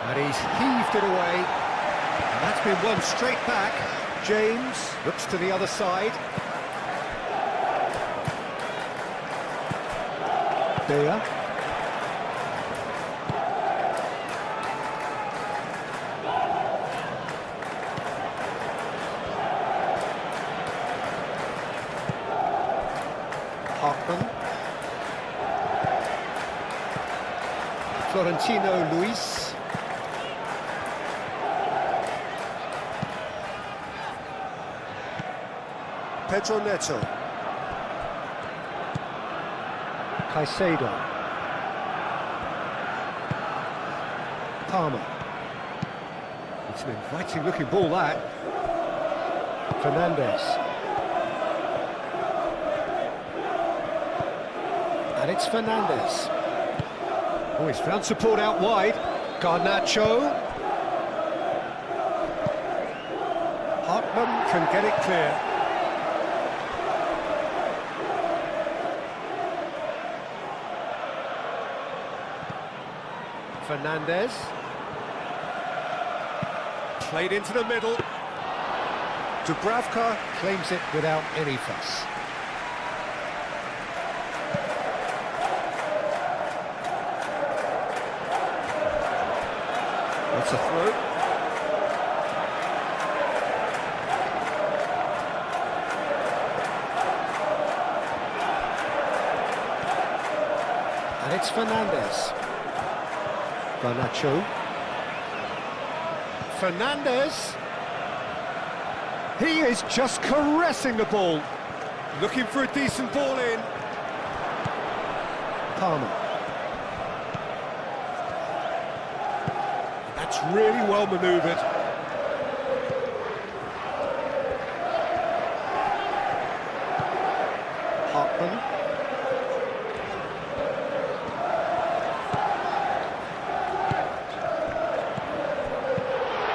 And he's heaved it away. And that's been won straight back. James looks to the other side. There. Hartman. Florentino Luis. Pedro Neto. Caicedo. Palmer. It's an inviting looking ball, that. Fernandes. And it's Fernandes. Oh, he's found support out wide. Garnacho. Hartman can get it clear. Fernandes. Played into the middle. Dubravka claims it without any fuss. That's a throw. And it's Fernandez. Garnacho. Fernandez. He is just caressing the ball. Looking for a decent ball in. Palmer. That's really well manoeuvred. Hartman.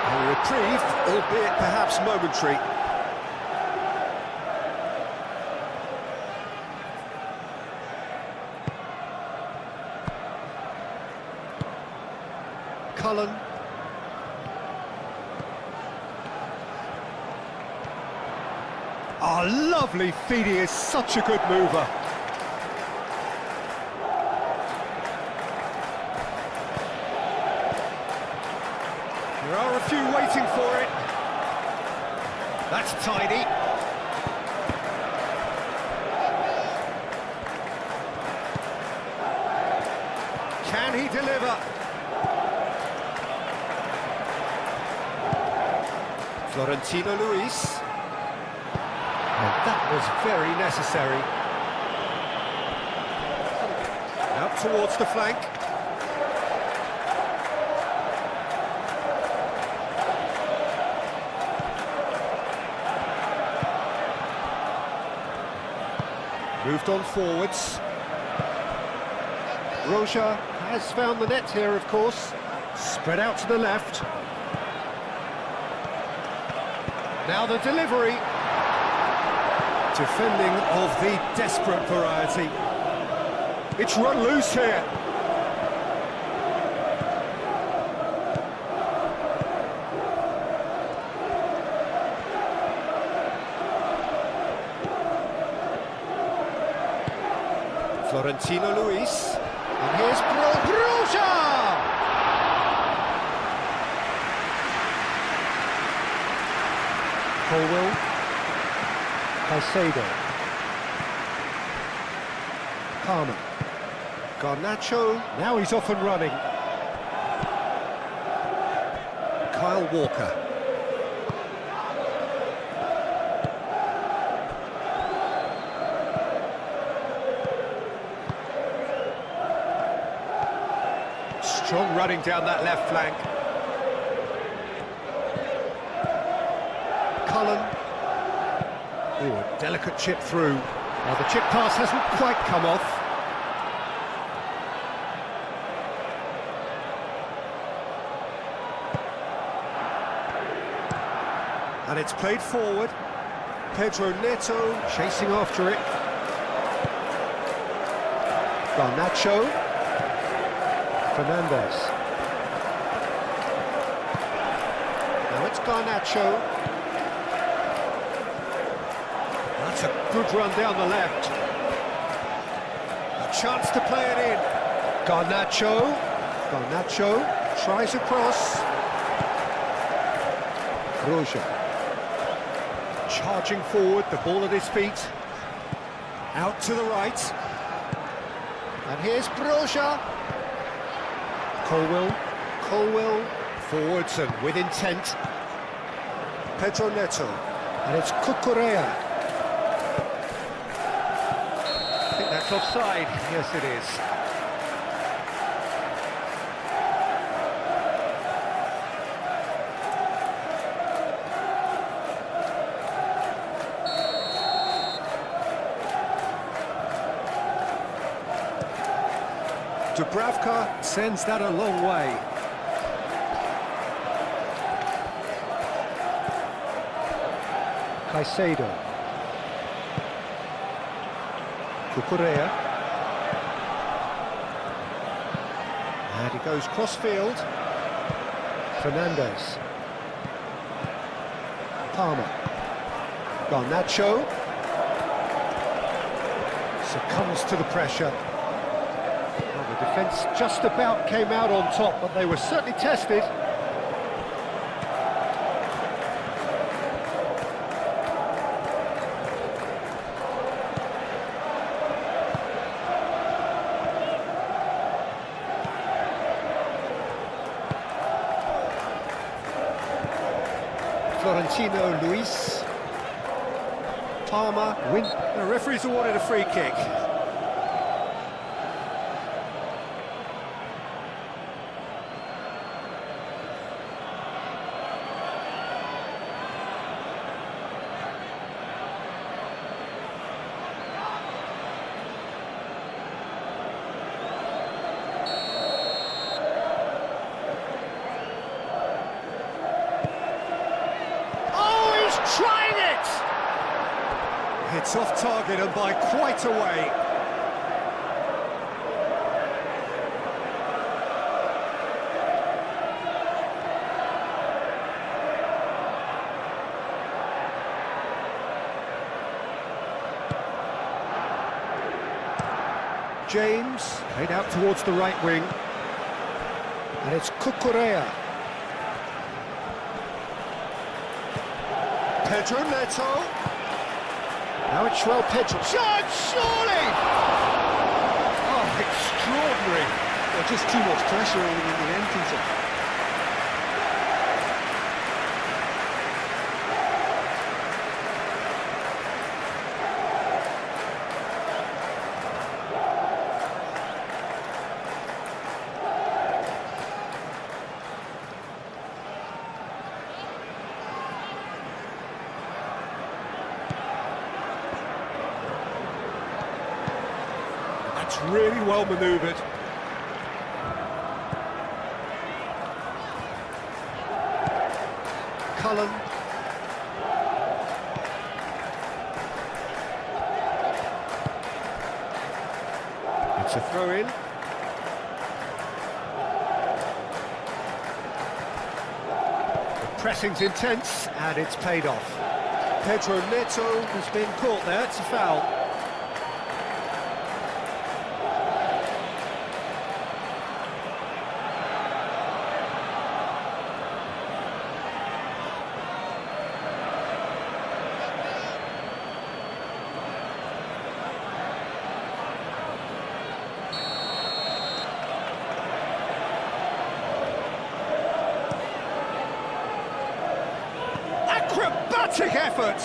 A reprieve, albeit perhaps momentary. Cullen. Oh, lovely feed, he is such a good mover. There are a few waiting for it. That's tidy. Can he deliver? Florentino Luis. And that was very necessary. Out towards the flank. Moved on forwards. Roja has found the net here, of course. Spread out to the left. Now the delivery. Defending of the desperate variety. It's run loose here. Florentino Luis. And here's Broja! Colwell. Caicedo. Palmer. Garnacho. Now he's off and running. Kyle Walker. Strong running down that left flank. Cullen. Ooh, a delicate chip through. Now the chip pass hasn't quite come off. And it's played forward. Pedro Neto chasing after it. Garnacho. Fernandez. Now it's Garnacho. That's a good run down the left. A chance to play it in. Garnacho. Garnacho tries across. Roja. Charging forward, the ball at his feet. Out to the right. And here's Broja. Colwell. Forwards and with intent. Pedro Neto. And it's Cucurella. I think that's offside. Yes, it is. Dubravka sends that a long way. Caicedo. Cucurella. And he goes cross-field. Fernandez. Palmer. Garnacho. Succumbs to the pressure. The defence just about came out on top, but they were certainly tested. Florentino Luis. Palmer win. The referee's awarded a free kick. Trying it! It's off target and by quite a way. James, played out towards the right wing. And it's Cucurella. Pedro Neto. Now it's Pedro. Shot, surely! Oh, extraordinary. Well, just too much pressure on him in the entrance. That's really well manoeuvred. Cullen. It's a throw-in. The pressing's intense, and it's paid off. Pedro Neto has been caught there, it's a foul. Acrobatic effort!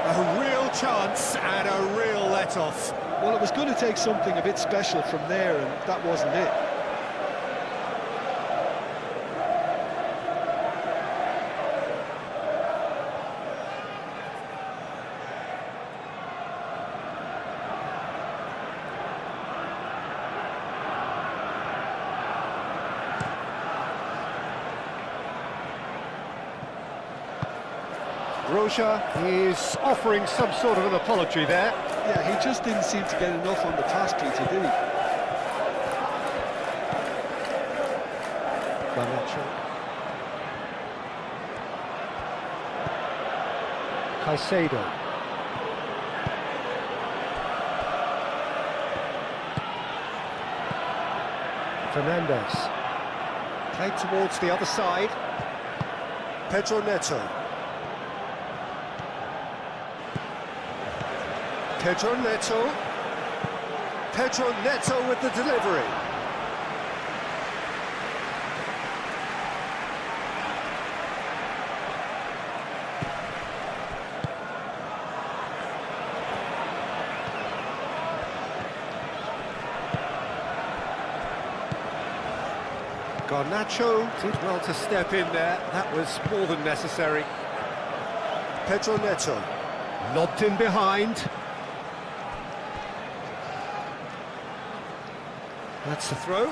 A real chance and a real let-off. Well, it was going to take something a bit special from there, and that wasn't it. Roja is offering some sort of an apology there. Yeah, he just didn't seem to get enough on the pass, Peter, did he? Garnacho. Caicedo. Fernandez. Played towards the other side. Pedro Neto. Pedro Neto. Pedro Neto with the delivery. Garnacho did well to step in there. That was more than necessary. Pedro Neto. Lobbed in behind. That's the throw.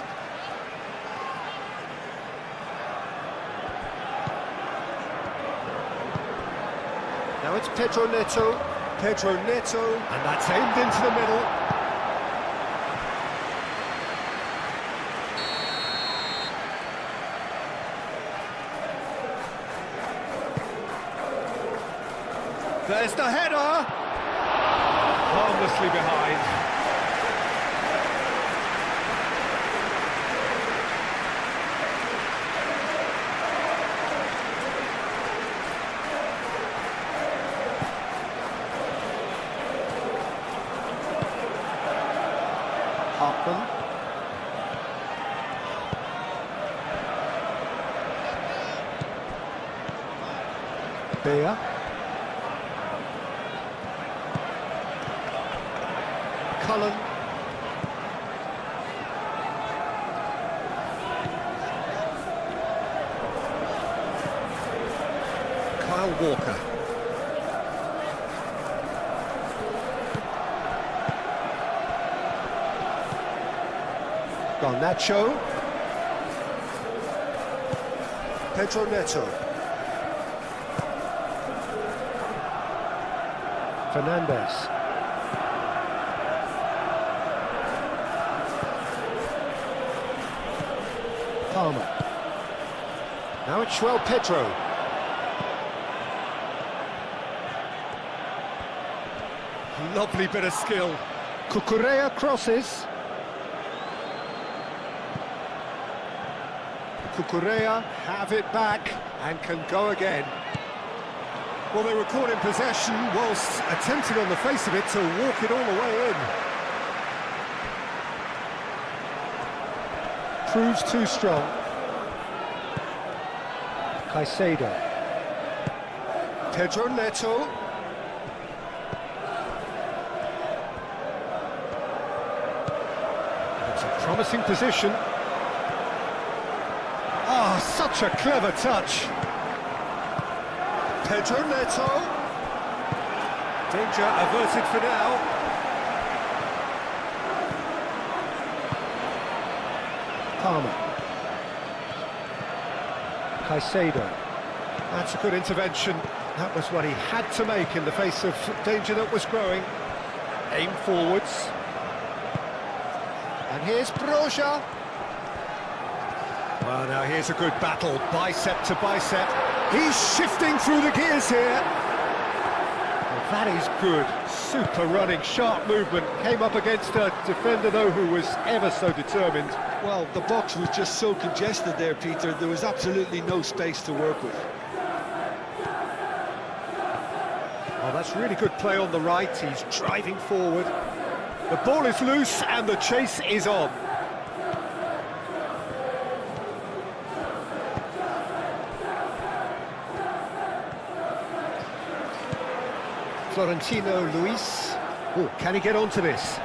Now it's Pedro Neto. Pedro Neto. And that's aimed into the middle. There's the header. Harmlessly behind. Hartman. Bea. Cullen. Kyle Walker. Garnacho. Pedro Neto. Fernandez. Palmer. Now it's João Pedro. Lovely bit of skill. Cucurella crosses. Cucurella have it back and can go again. Well, they were caught in possession whilst attempting on the face of it to walk it all the way in. Proves too strong. Caicedo. Pedro Neto. It's a promising position. Ah, such a clever touch. Pedro Neto. Danger averted for now. Palmer. Caicedo. That's a good intervention. That was what he had to make in the face of danger that was growing. Aim forwards. And here's Broja. Well, now here's a good battle, bicep to bicep. He's shifting through the gears here. Well, that is good. Super running, sharp movement. Came up against a defender, though, who was ever so determined. Well, the box was just so congested there, Peter. There was absolutely no space to work with. Oh, that's really good play on the right. He's driving forward. The ball is loose and the chase is on. Florentino Luis. Oh, can he get onto this?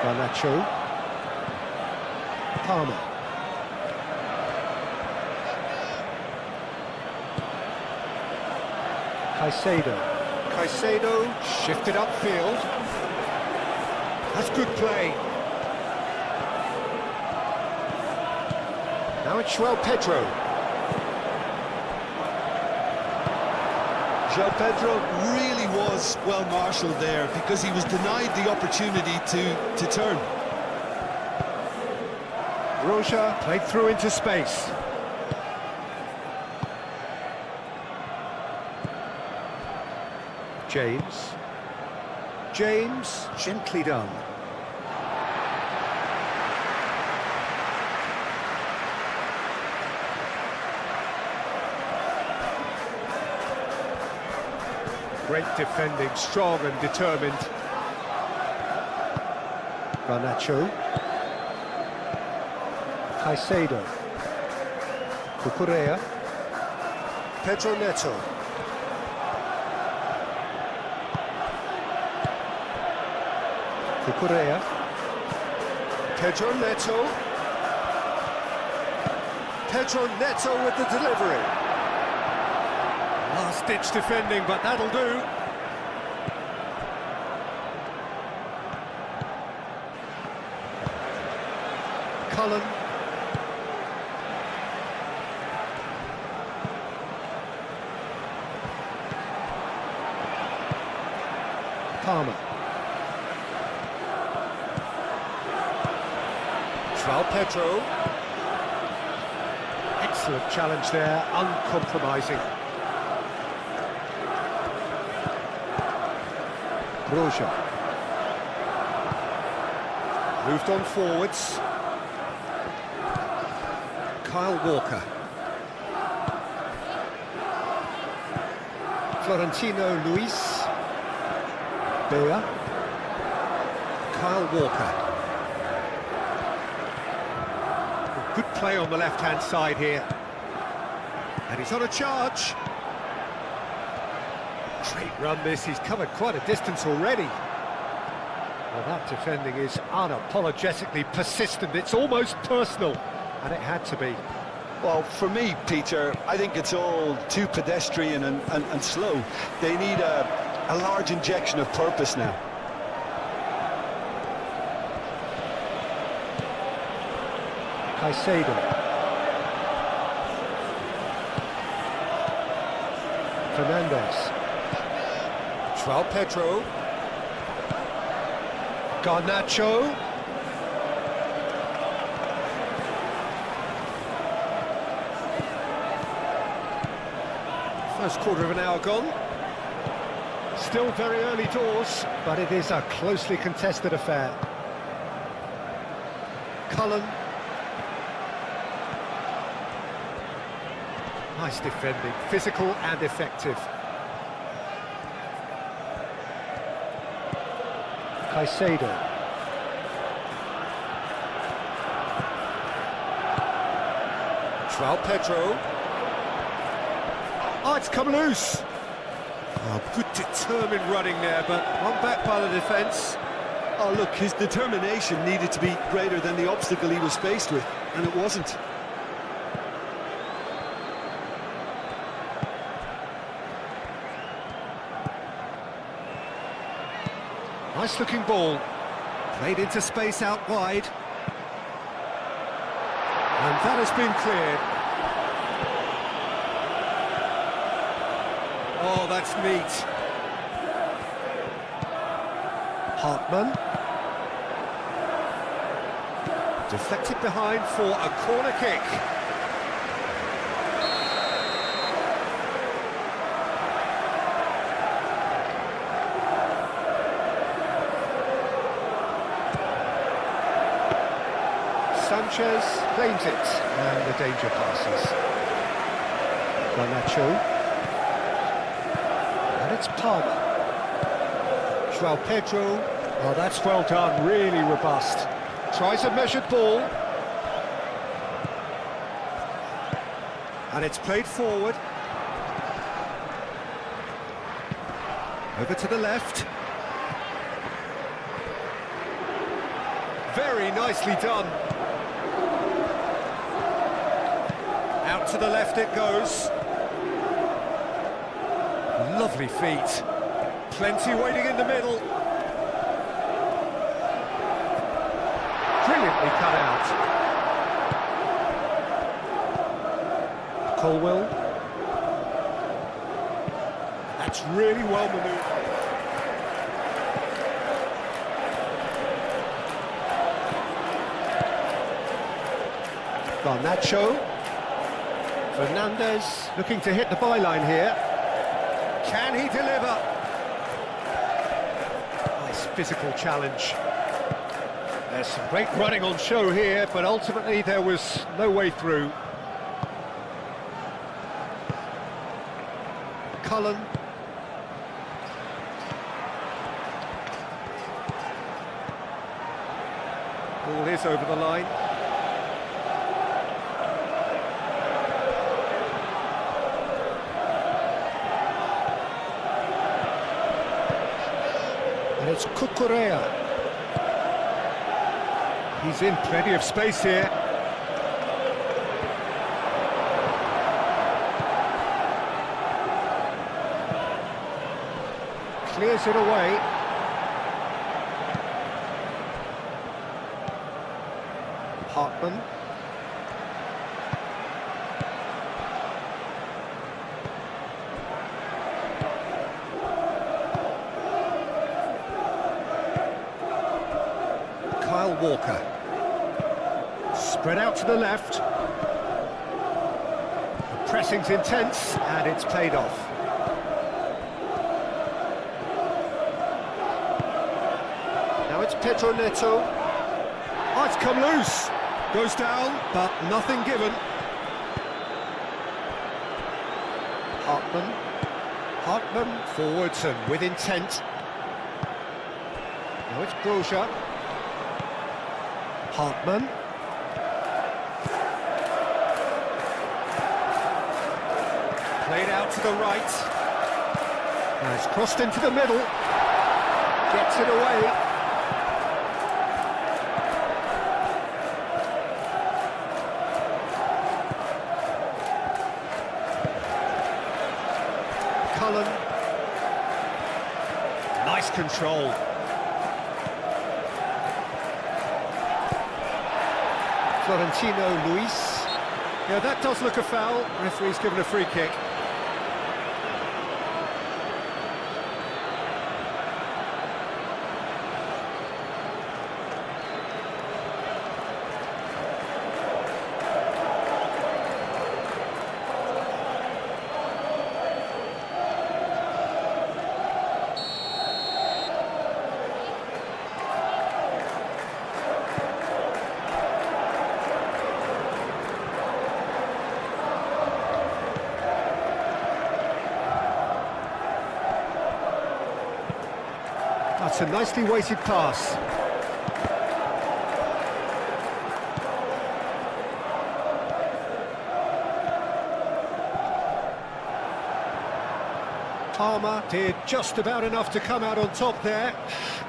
Garnacho. Palmer. Caicedo. Caicedo shifted upfield. That's good play. Now it's João Pedro. João Pedro really was well marshalled there because he was denied the opportunity to turn. Broja played through into space. James, gently done. Great defending, strong and determined. Garnacho. Caicedo. Cucurella. Pedro Neto. Cucurella. Pedro Neto. Pedro Neto with the delivery. Last-ditch defending, but that'll do. Cullen. Palmer. João Pedro. Excellent challenge there, uncompromising. Broja. Moved on forwards. Kyle Walker. Florentino Luis. Bea. Kyle Walker. Good play on the left-hand side here. And he's on a charge. Great run this, he's covered quite a distance already. Well, that defending is unapologetically persistent, it's almost personal, and it had to be. Well, for me, Peter, I think it's all too pedestrian and slow. They need a large injection of purpose now. Caicedo. Fernandez. João Pedro. Garnacho. First quarter of an hour gone. Still very early doors, but it is a closely contested affair. Cullen. Nice defending, physical and effective. Caicedo. João Pedro. Oh, it's come loose. Oh, good determined running there, but one back by the defence. Oh, look, his determination needed to be greater than the obstacle he was faced with, and it wasn't. Nice looking ball, played into space out wide, and that has been cleared. Oh, that's neat. Hartman. Deflected behind for a corner kick. Sanchez claims it, and the danger passes. Garnacho. And it's Palmer. João Pedro. Oh, that's well done, really robust. Tries a measured ball. And it's played forward. Over to the left. Very nicely done. Out to the left it goes. Lovely feet. Plenty waiting in the middle. Brilliantly cut out. Colwell. That's really well manoeuvred. Garnacho. Fernandez looking to hit the byline here. Can he deliver? Nice physical challenge. There's some great running on show here, but ultimately there was no way through. Cullen. Ball is over the line. And it's Cucurella. He's in plenty of space here. Clears it away. Hartman. Kyle Walker. Spread out to the left. The pressing's intense, and it's paid off. Now it's Pedro Neto. Oh, it's come loose. Goes down, but nothing given. Hartman. Hartman forwards and with intent. Now it's Broja. Hartman. Played out to the right. Now it's crossed into the middle. Gets it away. Cullen. Nice control. Florentino Luis. Yeah, that does look a foul. Referee's given a free kick. That's a nicely weighted pass. Palmer did just about enough to come out on top there.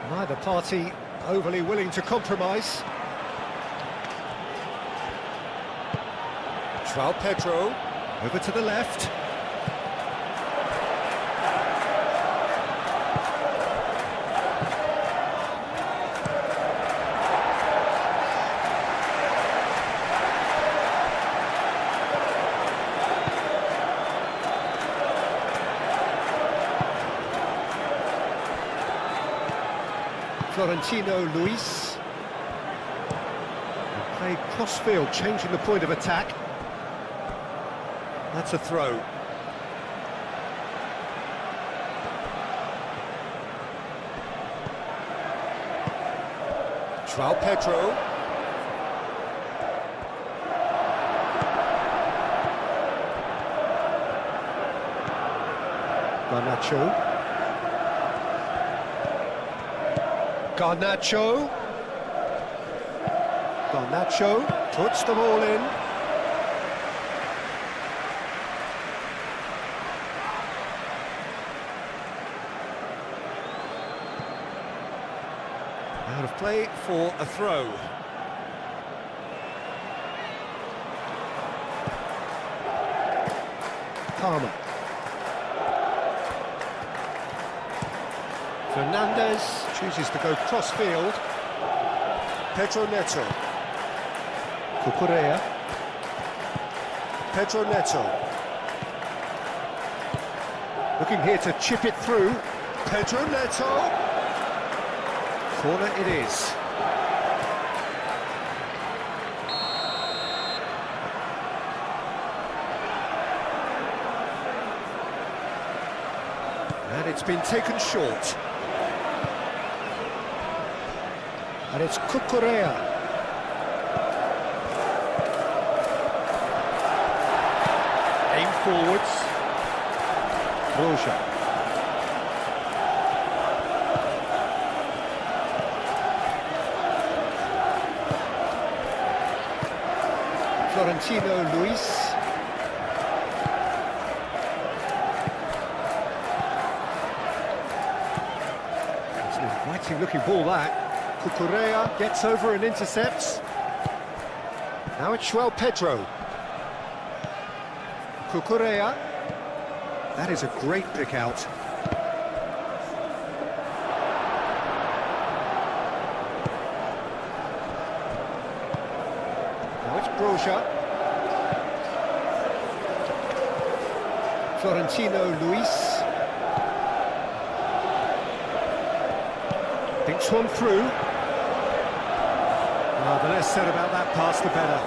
Neither party overly willing to compromise. João Pedro over to the left. Florentino Luis. Played cross-field, changing the point of attack. That's a throw. João Pedro. Garnacho. Garnacho. Garnacho puts them all in. Out of play for a throw. Palmer. Fernandez chooses to go cross-field. Pedro Neto. Cucurella. Pedro Neto. Looking here to chip it through. Pedro Neto. Corner it is. And it's been taken short. And it's Cucurella. Aim forwards. Roja. Florentino Luis. It's an inviting looking ball that. Cucurella gets over and intercepts. Now it's João Pedro. Cucurella. That is a great pick out. Now it's Broja. Florentino Luis. Thinks one through. The less said about that pass, the better.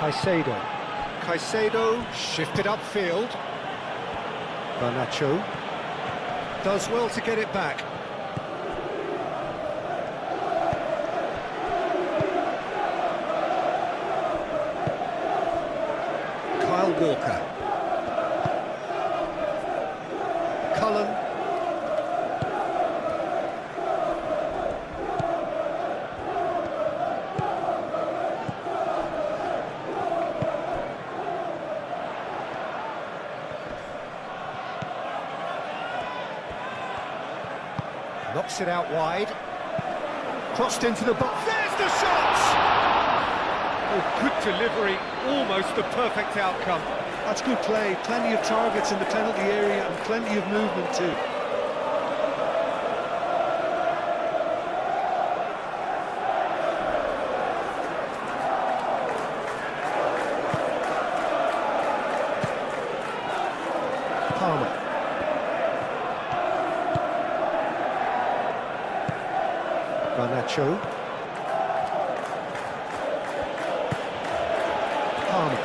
Caicedo. Caicedo shifted upfield. Garnacho does well to get it back. Walker. Cullen. Cuts it out wide. Crossed into the box. There's the shot! Oh, good delivery, almost the perfect outcome. That's good play. Plenty of targets in the penalty area and plenty of movement too. Palmer. Garnacho. Palmer.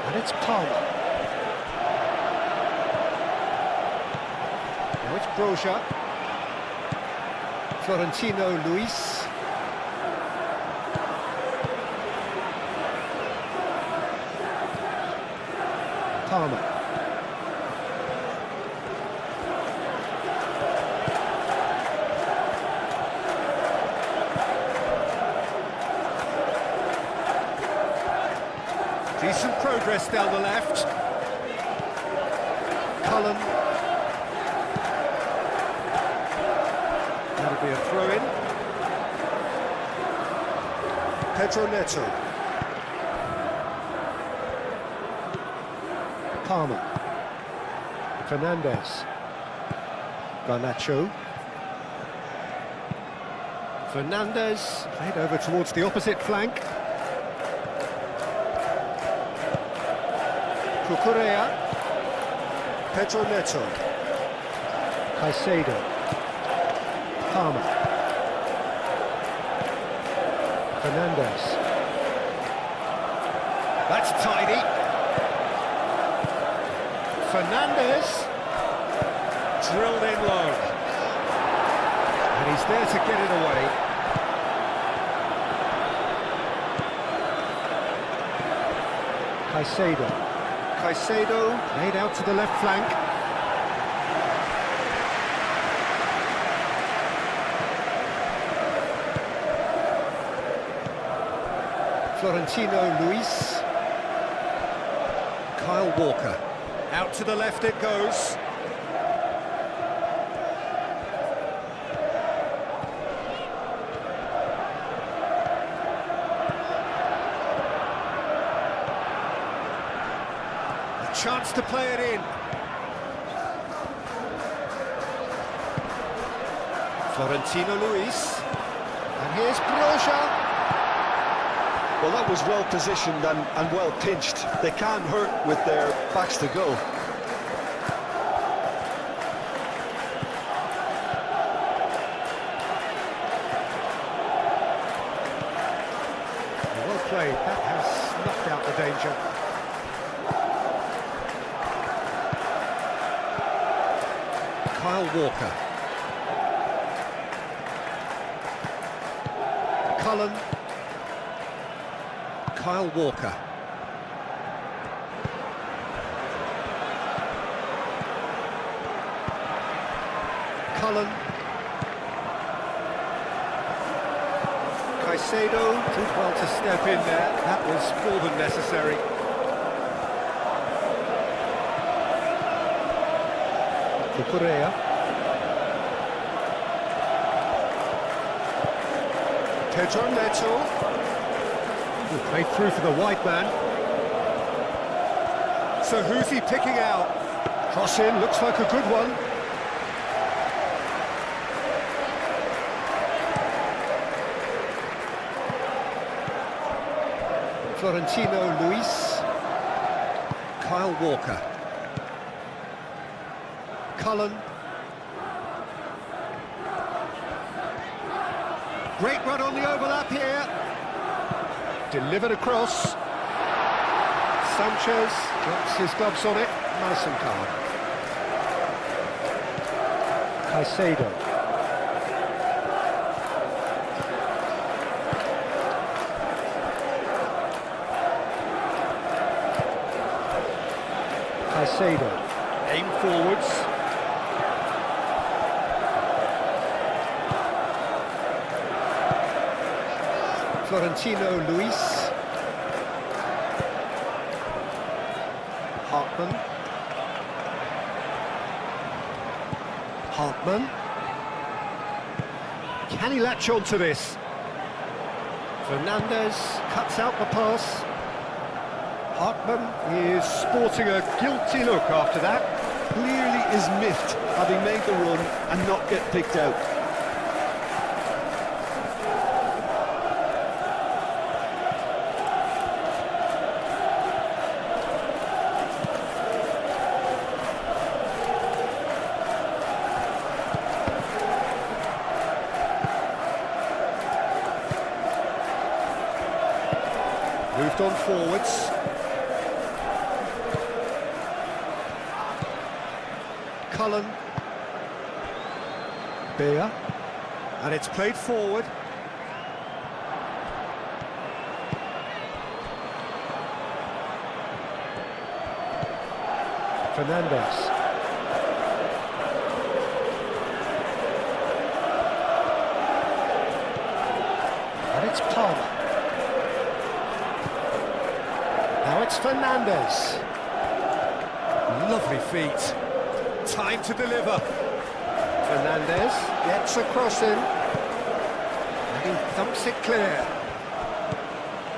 And it's Palmer. Now it's Broja. Florentino Luis. Palmer. Decent progress down the left. Cullen. That'll be a throw-in. Pedro Neto. Palmer. Fernandez. Garnacho. Fernandez played over towards the opposite flank. Cucurella. Pedro Neto. Caicedo. Palmer. Fernandez. That's tidy. Fernandez. Drilled in low. And he's there to get it away. Caicedo. Caicedo laid out to the left flank. Florentino Luis. Kyle Walker. Out to the left it goes. Chance to play it in. Florentino Luis. And here's Broja. Well, that was well positioned and well pinched. They can't hurt with their backs to go. Well played. That has knocked out the danger. Kyle Walker. Cullen. Kyle Walker. Cullen. Caicedo did well to step in there. That was more than necessary. Cucurella. Pedro Neto. Played through for the wide man. So who's he picking out? Cross in, looks like a good one. Florentino Luis. Kyle Walker. Cullen. Great run on the overlap here. Delivered across. Sanchez drops his gloves on it. Nice and calm. Caicedo. Caicedo. Aim forwards. Florentino Luis. Hartman. Can he latch on to this? Fernandez cuts out the pass. Hartman is sporting a guilty look after that. Clearly is miffed having made the run and not get picked out. Moved on forwards. Cullen. Beer. And it's played forward. Fernandez. And it's Palmer. Now it's Fernandez. Lovely feet. Time to deliver. Fernandez gets a cross in. And he thumps it clear.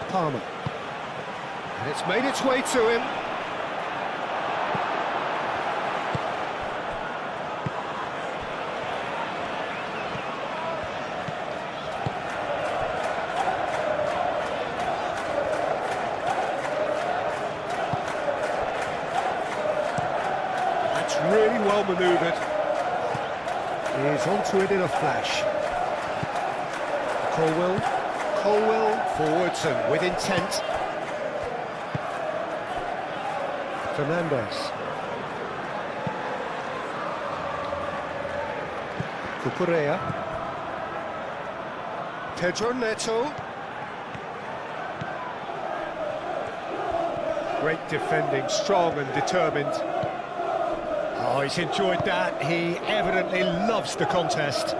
Palmer. And it's made its way to him. Really well manoeuvred. He's onto it in a flash. Colwell forwards and with intent. Fernandez. Cucurella. Pedro Neto. Great defending, strong and determined. Oh, he's enjoyed that. He evidently loves the contest.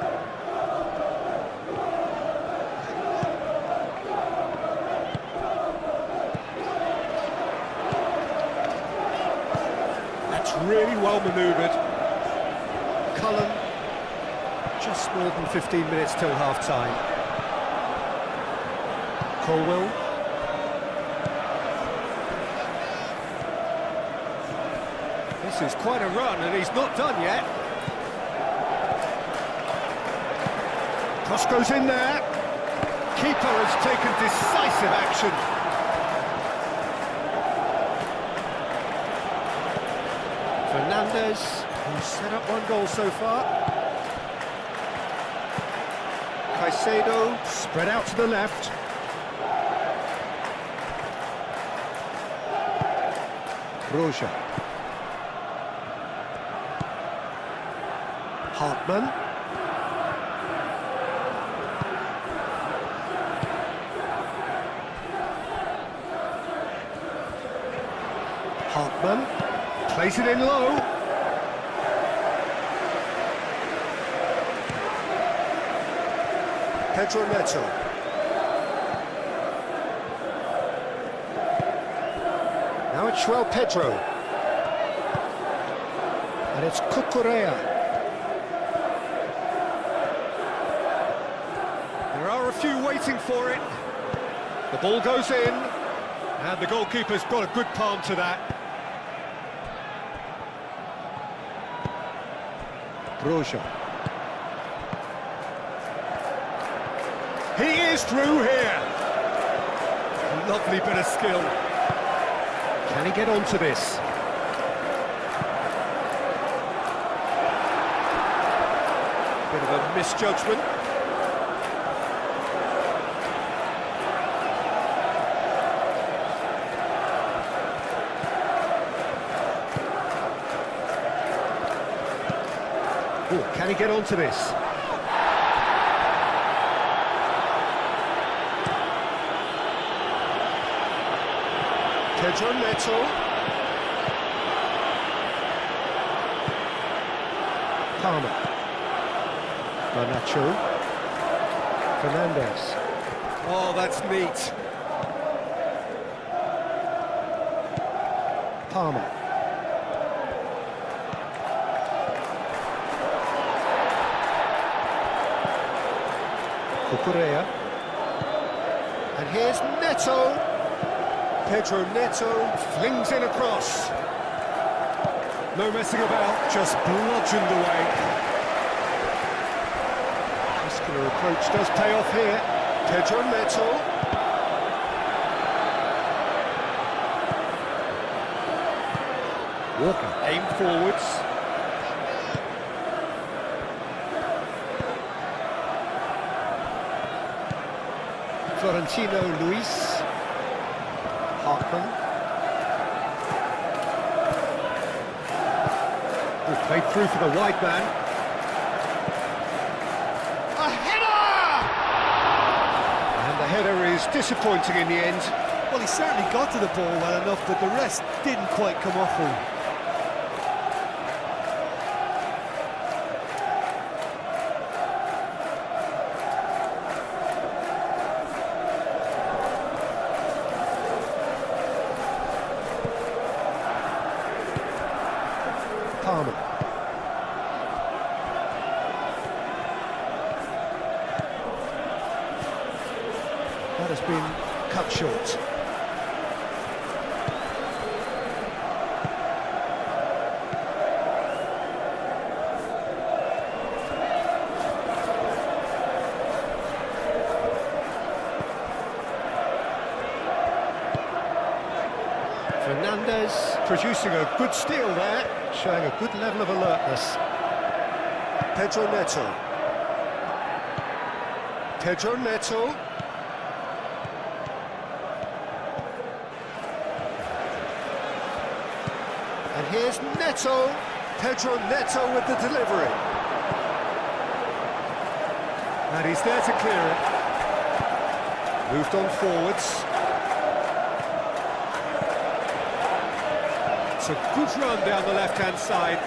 That's really well manoeuvred. Cullen, just more than 15 minutes till half-time. Colwell. This is quite a run, and he's not done yet. Cross goes in there. Keeper has taken decisive action. Fernandez, who's set up one goal so far. Caicedo, spread out to the left. Roja. Hartman. Hartman plays it in low. Pedro Neto. Now it's Pedro. And it's Cucurella. There are a few waiting for it. The ball goes in, and the goalkeeper's got a good palm to that. Roja. He is through here. Lovely bit of skill. Can he get onto this? Bit of a misjudgment. Ooh, can he get onto this? Pedro Neto. Palmer. Garnacho. Fernandez. Oh, that's neat. Palmer. Cucurella. And here's Neto. Pedro Neto flings in across. No messing about, just bludgeoned away. Muscular approach does pay off here. Pedro Neto. Walker, aim forwards. Florentino Luis. Hartman. Played through for the wide man. A header! And the header is disappointing in the end. Well, he certainly got to the ball well enough, but the rest didn't quite come off for him. Palmer. That has been cut short. Fernandez producing a good steal there, showing a good level of alertness. Pedro Neto. Pedro Neto. And here's Neto. Pedro Neto with the delivery. And he's there to clear it. Moved on forwards. It's a good run down the left-hand side.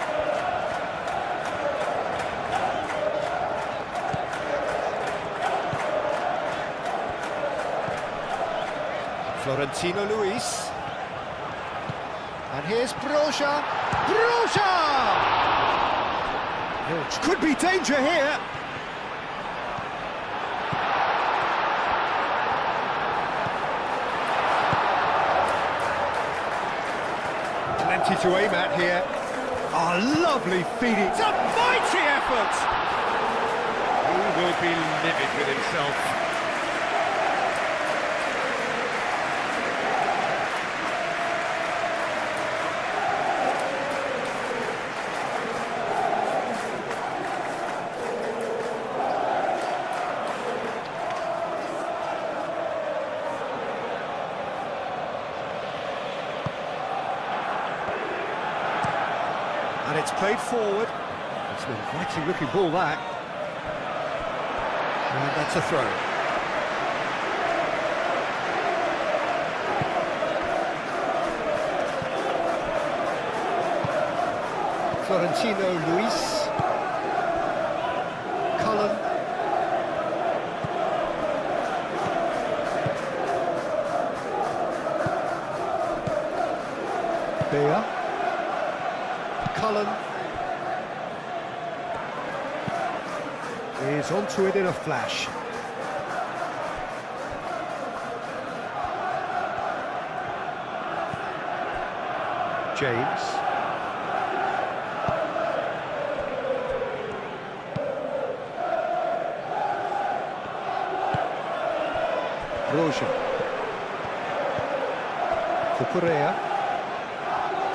Florentino Luis. And here's Broja. Broja! Could be danger here. Plenty to aim at here. A lovely feed. It's a mighty effort! He will be livid with himself. And it's played forward. It's an inviting looking ball, that. And that's a throw. Florentino Luis. Cullen. Beer. Cullen is onto it in a flash. James. Broja. Cucurella.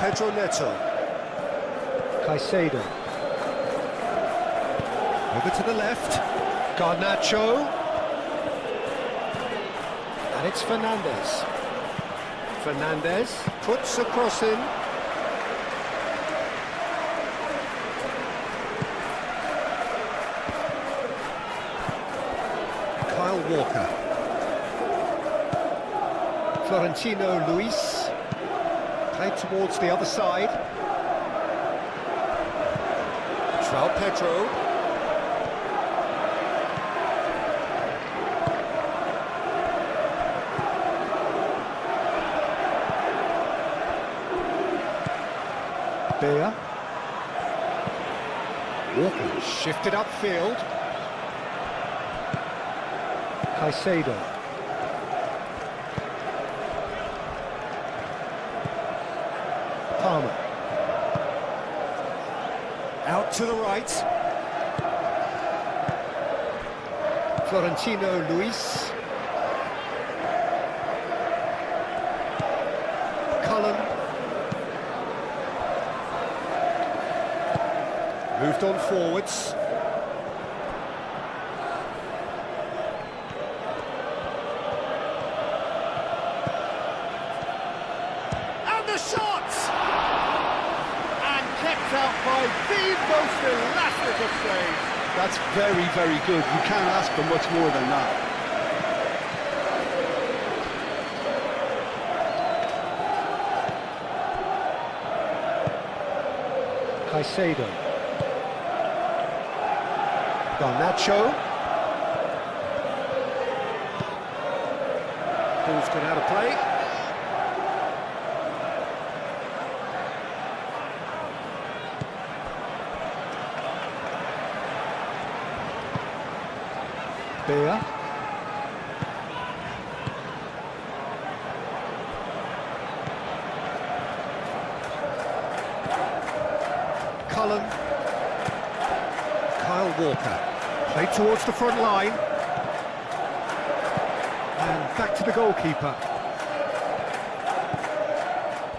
Pedro Neto. Caicedo. Over to the left. Garnacho. And it's Fernandez. Fernandez puts a cross in. Kyle Walker. Florentino Luis. Played towards the other side. João Pedro. Beer. Walker shifted upfield. Caicedo. Palmer. Out to the right. Florentino Luis. Cullen. Moved on forwards. And the shot! And kept out by the most elastic of saves. That's very, very good. You can't ask for much more than that. Caicedo. Garnacho. Ball's gone out of play. Beer. Cullen. Kyle Walker. Played towards the front line. And back to the goalkeeper.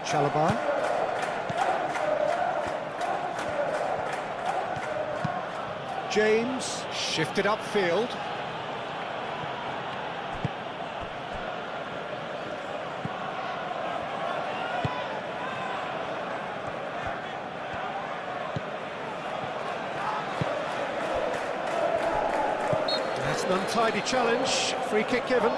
Chalobah. James shifted upfield. That's an untidy challenge. Free kick given.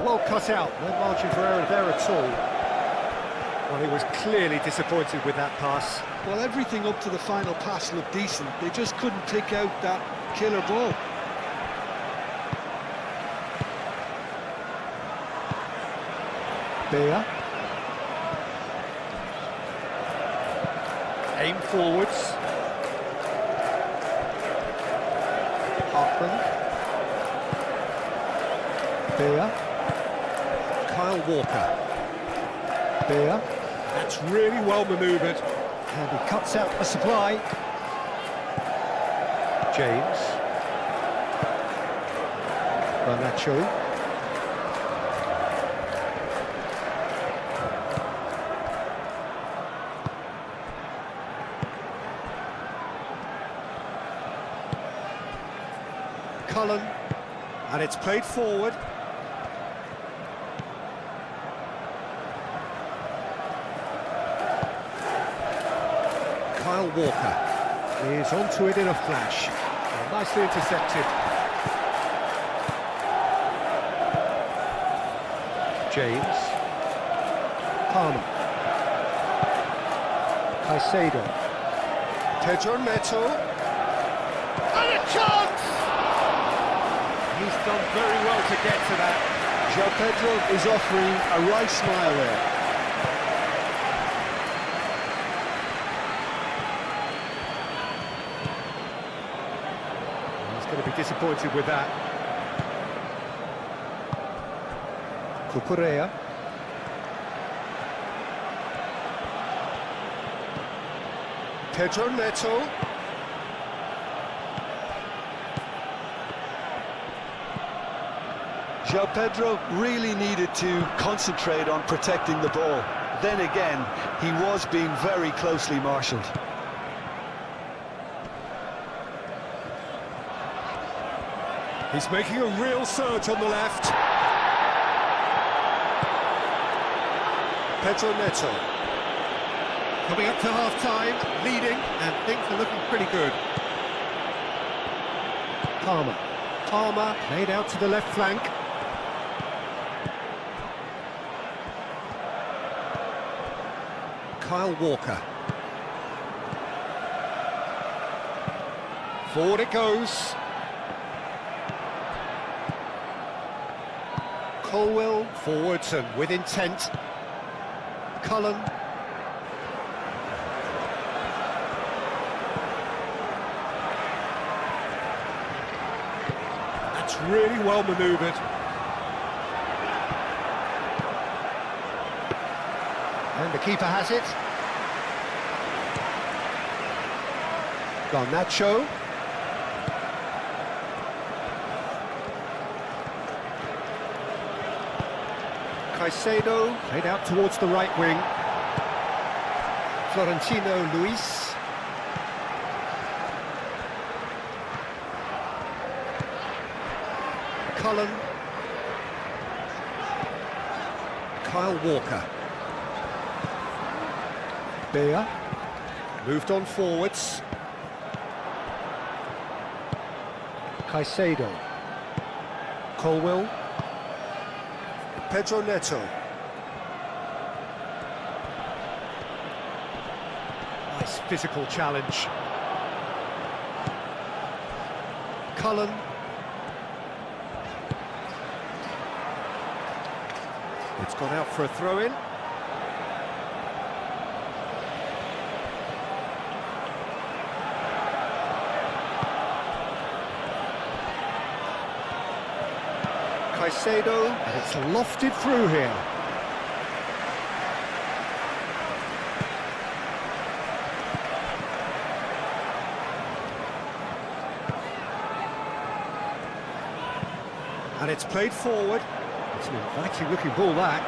Well cut out, no margin for error there at all. Well, he was clearly disappointed with that pass. Well, everything up to the final pass looked decent. They just couldn't pick out that killer ball. Beer. Aim forwards. Hartman. Beer. Kyle Walker. Beer. That's really well manoeuvred. And he cuts out the supply. James. Garnacho. Cullen. And it's played forward. Kyle Walker is onto it in a flash. Nicely intercepted. James. Palmer. Caicedo. Pedro Neto. And a chance! He's done very well to get to that. João Pedro is offering a right smile there. Going to be disappointed with that. Cucurella. Pedro Neto. João Pedro really needed to concentrate on protecting the ball. Then again, he was being very closely marshalled. He's making a real surge on the left. Pedro Neto. Coming up to half-time, leading, and things are looking pretty good. Palmer. Palmer played out to the left flank. Kyle Walker. Forward it goes. Colwell forwards and with intent. Cullen. That's really well manoeuvred. And the keeper has it. Garnacho. Caicedo, played out towards the right wing. Florentino Luis. Cullen. Kyle Walker. Beer. Moved on forwards. Caicedo. Colwell. Pedro Neto. Nice physical challenge. Cullen. It's gone out for a throw-in. Caicedo, and it's lofted through here. And it's played forward. It's an inviting looking ball, that.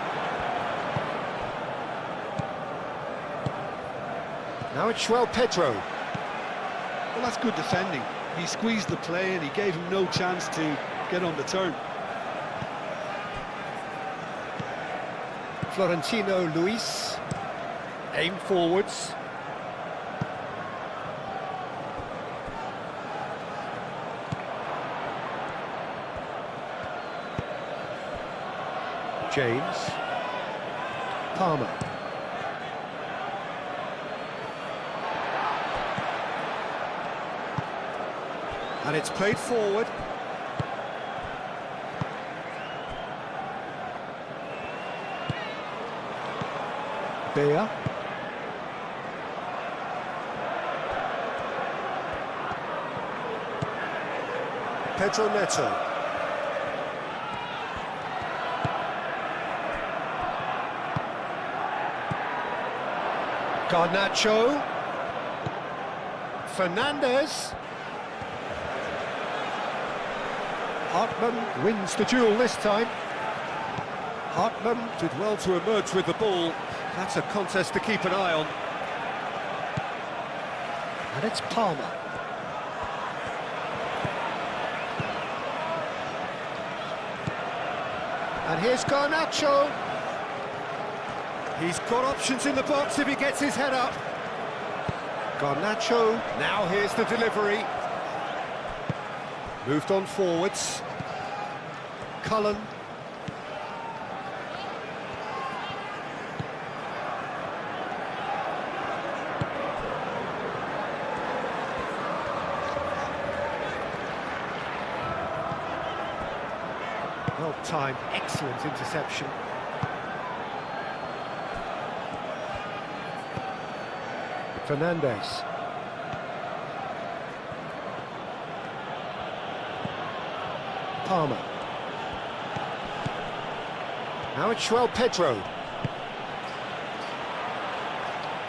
Now it's João Pedro. Well, that's good defending. He squeezed the play and he gave him no chance to get on the turn. Florentino Luis, aim forwards. James, Palmer. And it's played forward. Beer. Pedro Neto. Garnacho. Fernandez. Hartman wins the duel this time. Hartman did well to emerge with the ball. That's a contest to keep an eye on. And it's Palmer. And here's Garnacho. He's got options in the box if he gets his head up. Garnacho, now here's the delivery. Moved on forwards. Cullen. Well timed, excellent interception. Fernandez. Palmer. Now it's João Pedro.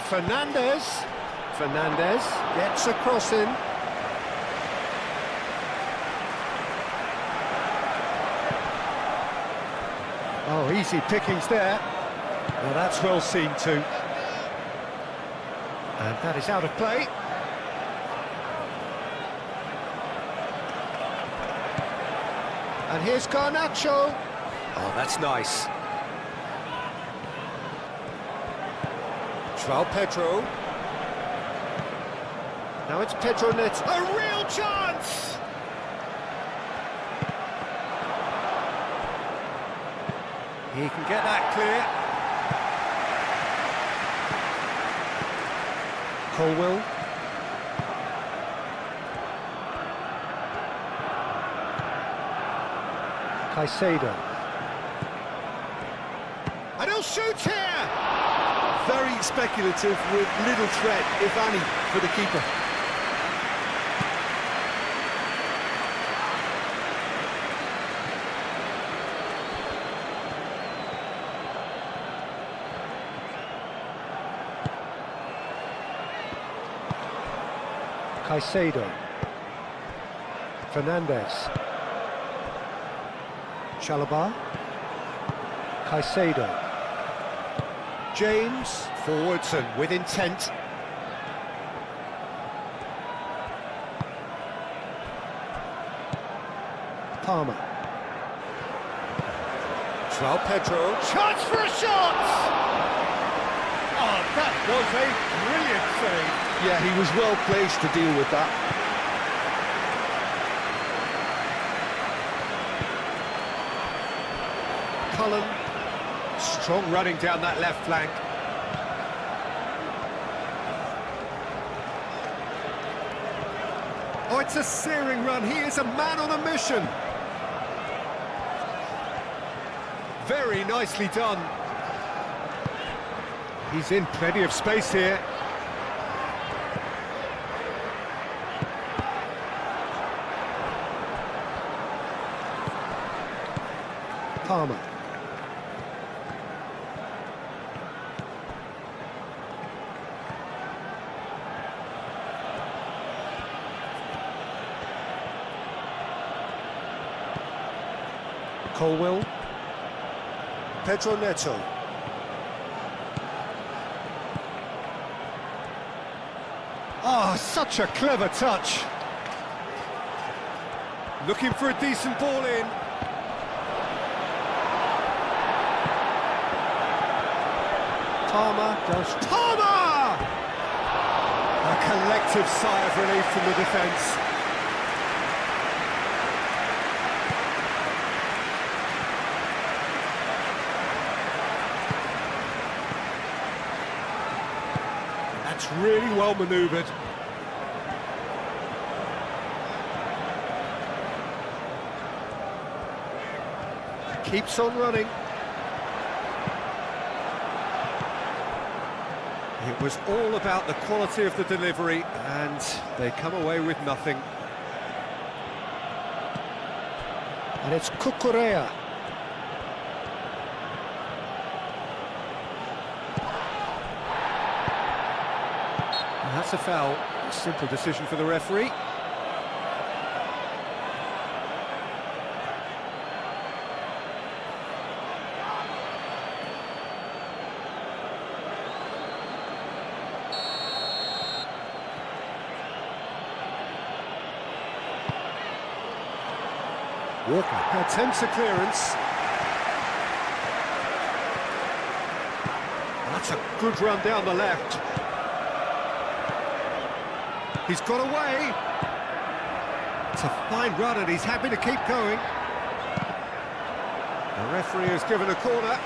Fernandez. Fernandez gets a cross in. Oh, easy pickings there. Well, that's well seen too. And that is out of play. And here's Garnacho. Oh, that's nice. João Pedro. Now it's Pedro Neto. A real chance! He can get that clear. Colwell. Caicedo. And he'll shoot here! Very speculative with little threat, if any, for the keeper. Caicedo. Fernandez. Chalobah. Caicedo. James, forwards and with intent. Palmer. João Pedro. Chance for a shot! Oh, that was a brilliant save. Yeah, he was well placed to deal with that. Cullen. Strong running down that left flank. Oh, it's a searing run. He is a man on a mission. Very nicely done. He's in plenty of space here. Palmer. Colwell. Pedro Neto. Oh, such a clever touch. Looking for a decent ball in. Palmer does. Palmer! A collective sigh of relief from the defence. That's really well manoeuvred. Keeps on running. It was all about the quality of the delivery, and they come away with nothing. And it's Cucurella. And that's a foul. A simple decision for the referee. Walker attempts a clearance. That's a good run down the left. He's got away. It's a fine run and he's happy to keep going. The referee has given a corner.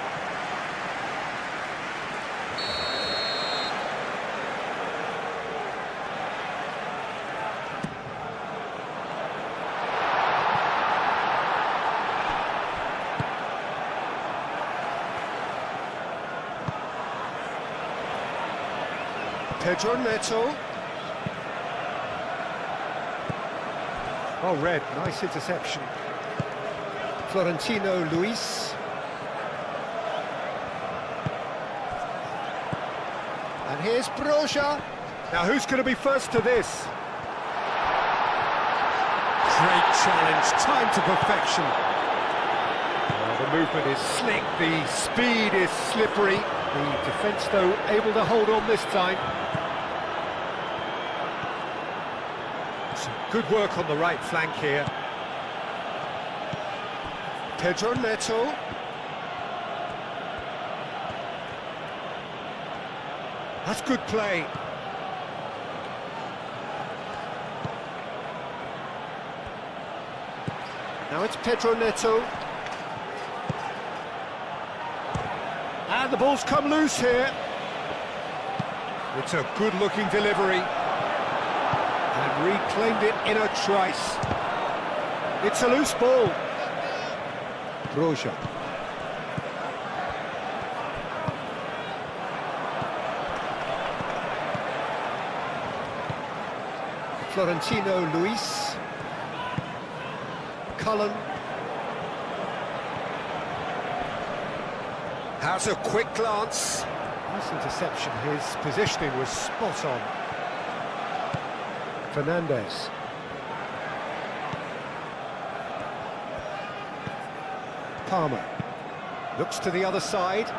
Pedro Neto. Oh, red, nice interception. Florentino Luis. And here's Broja. Now who's going to be first to this? Great challenge, time to perfection. Oh, the movement is slick, the speed is slippery. The defence, though, able to hold on this time. Some good work on the right flank here. Pedro Neto. That's good play. Now it's Pedro Neto. And the ball's come loose here. It's a good-looking delivery. And reclaimed it in a trice. It's a loose ball. Roja. Florentino Luis. Cullen. Has a quick glance. Nice interception. His positioning was spot on. Fernandez. Palmer. Looks to the other side.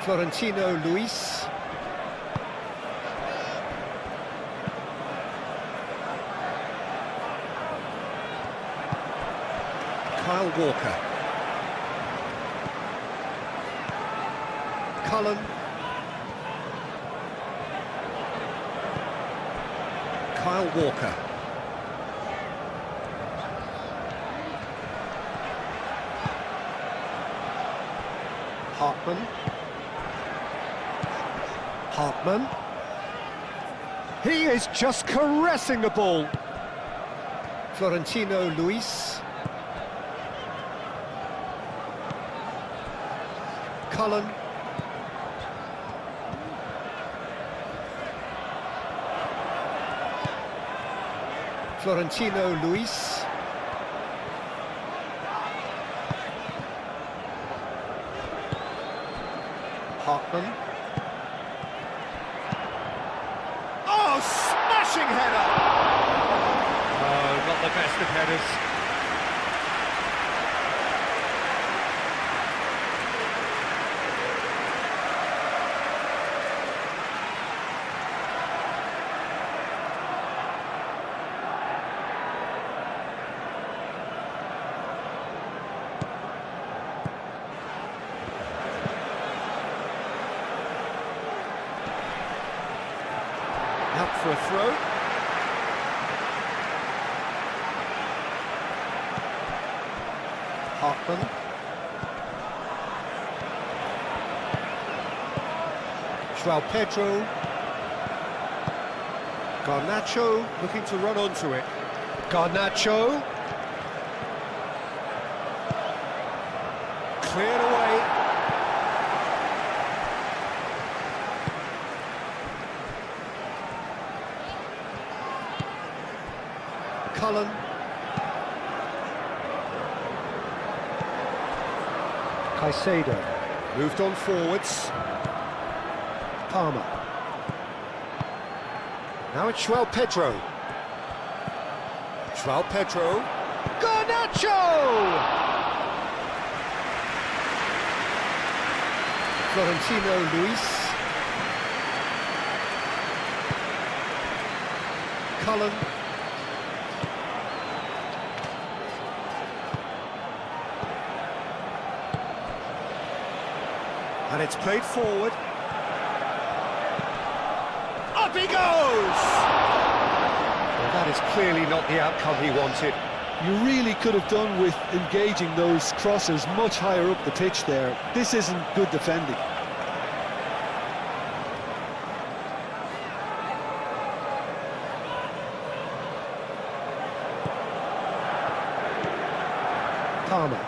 Florentino Luis. Kyle Walker. Cullen. Kyle Walker. Hartman. Hartman. He is just caressing the ball. Florentino Luis. Cullen. Florentino Luis. Hartman. Oh, smashing header! Oh, not the best of headers. Out for a throw. Hartman. João Pedro. Garnacho looking to run onto it. Garnacho. Cleared away. Cullen. Caicedo. Moved on forwards. Palmer. Now it's João Pedro. João Pedro. Garnacho! Florentino Luis. Cullen. And it's played forward. Up he goes! Well, that is clearly not the outcome he wanted. You really could have done with engaging those crossers much higher up the pitch there. This isn't good defending. Palmer.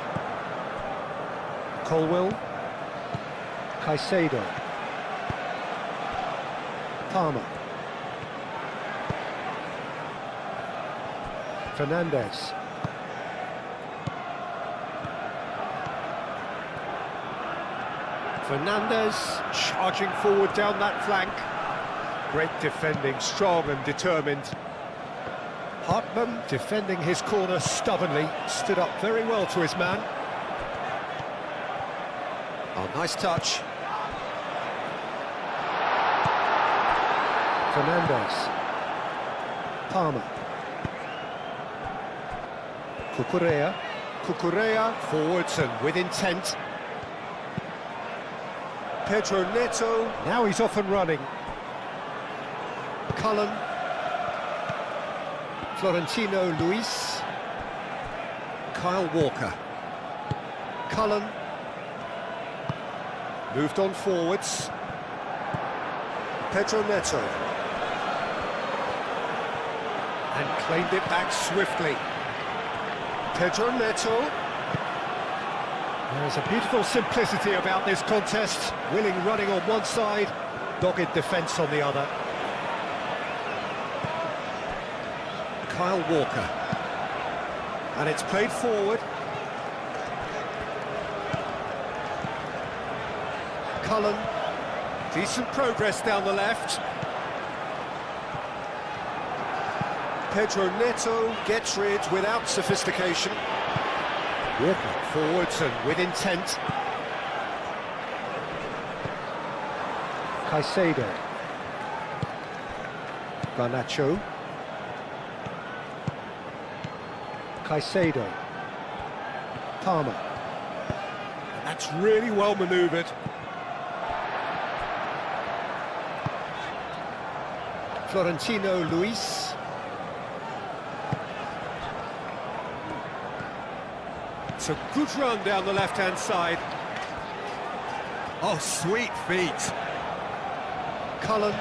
Colwell. Caicedo. Palmer. Fernandez. Fernandez charging forward down that flank. Great defending, strong and determined. Hartman defending his corner stubbornly, stood up very well to his man. Oh, nice touch. Fernandez. Palmer. Cucurella. Cucurella forwards and with intent. Pedro Neto. Now he's off and running. Cullen. Florentino Luis. Kyle Walker. Cullen. Moved on forwards. Pedro Neto. And claimed it back swiftly. Pedro Neto. There's a beautiful simplicity about this contest. Willing running on one side, dogged defence on the other. Kyle Walker. And it's played forward. Cullen. Decent progress down the left. Pedro Neto gets rid without sophistication. Walker forwards and with intent. Caicedo. Garnacho. Caicedo. Palmer. And that's really well manoeuvred. Florentino Luis. It's a good run down the left-hand side. Oh, sweet feet. Cullen.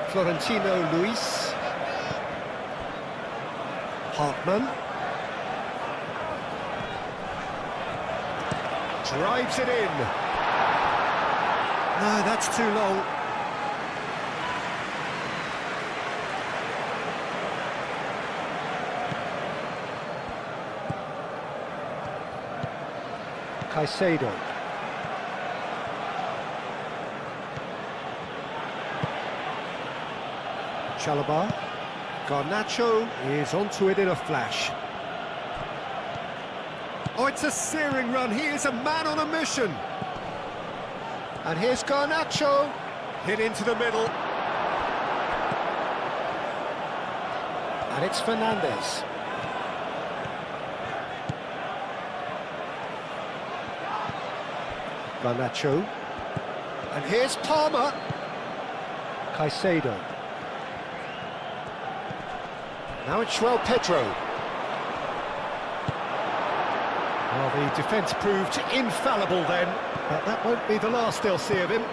Florentino Luis. Hartman. Drives it in. No, that's too long. Caicedo. Chalobah. Garnacho is onto it in a flash. Oh, it's a searing run. He is a man on a mission. And here's Garnacho. Hit into the middle. And it's Fernandez. Garnacho. And here's Palmer. Caicedo. Now it's João Pedro. Well, the defence proved infallible then, but that won't be the last they'll see of him.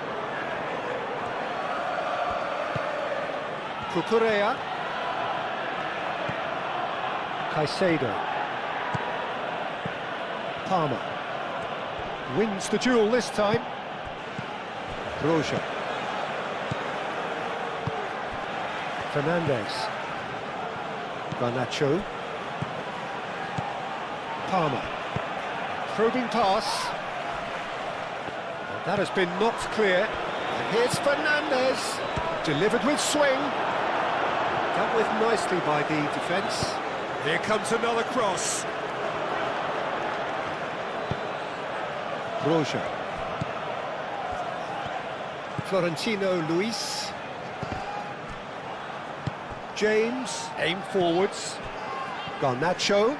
Cucurella. Caicedo. Palmer. Wins the duel this time. Roja. Fernandez. Garnacho. Palmer. Probing pass. And that has been knocked clear. And here's Fernandez. Delivered with swing. Dealt with nicely by the defence. Here comes another cross. Roja. Florentino Luis. James, aim forwards. Garnacho.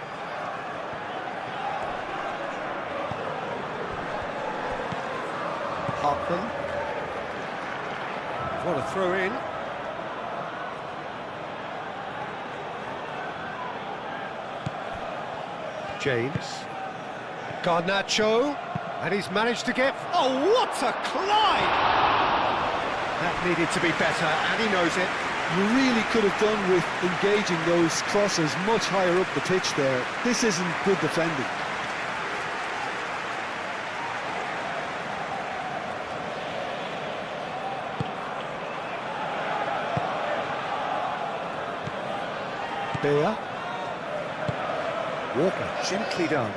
Hartman. What a throw in. James. Garnacho. And he's managed to get... Oh, what a climb! That needed to be better, and he knows it. You really could have done with engaging those crosses much higher up the pitch there. This isn't good defending. Beer. Walker, gently done.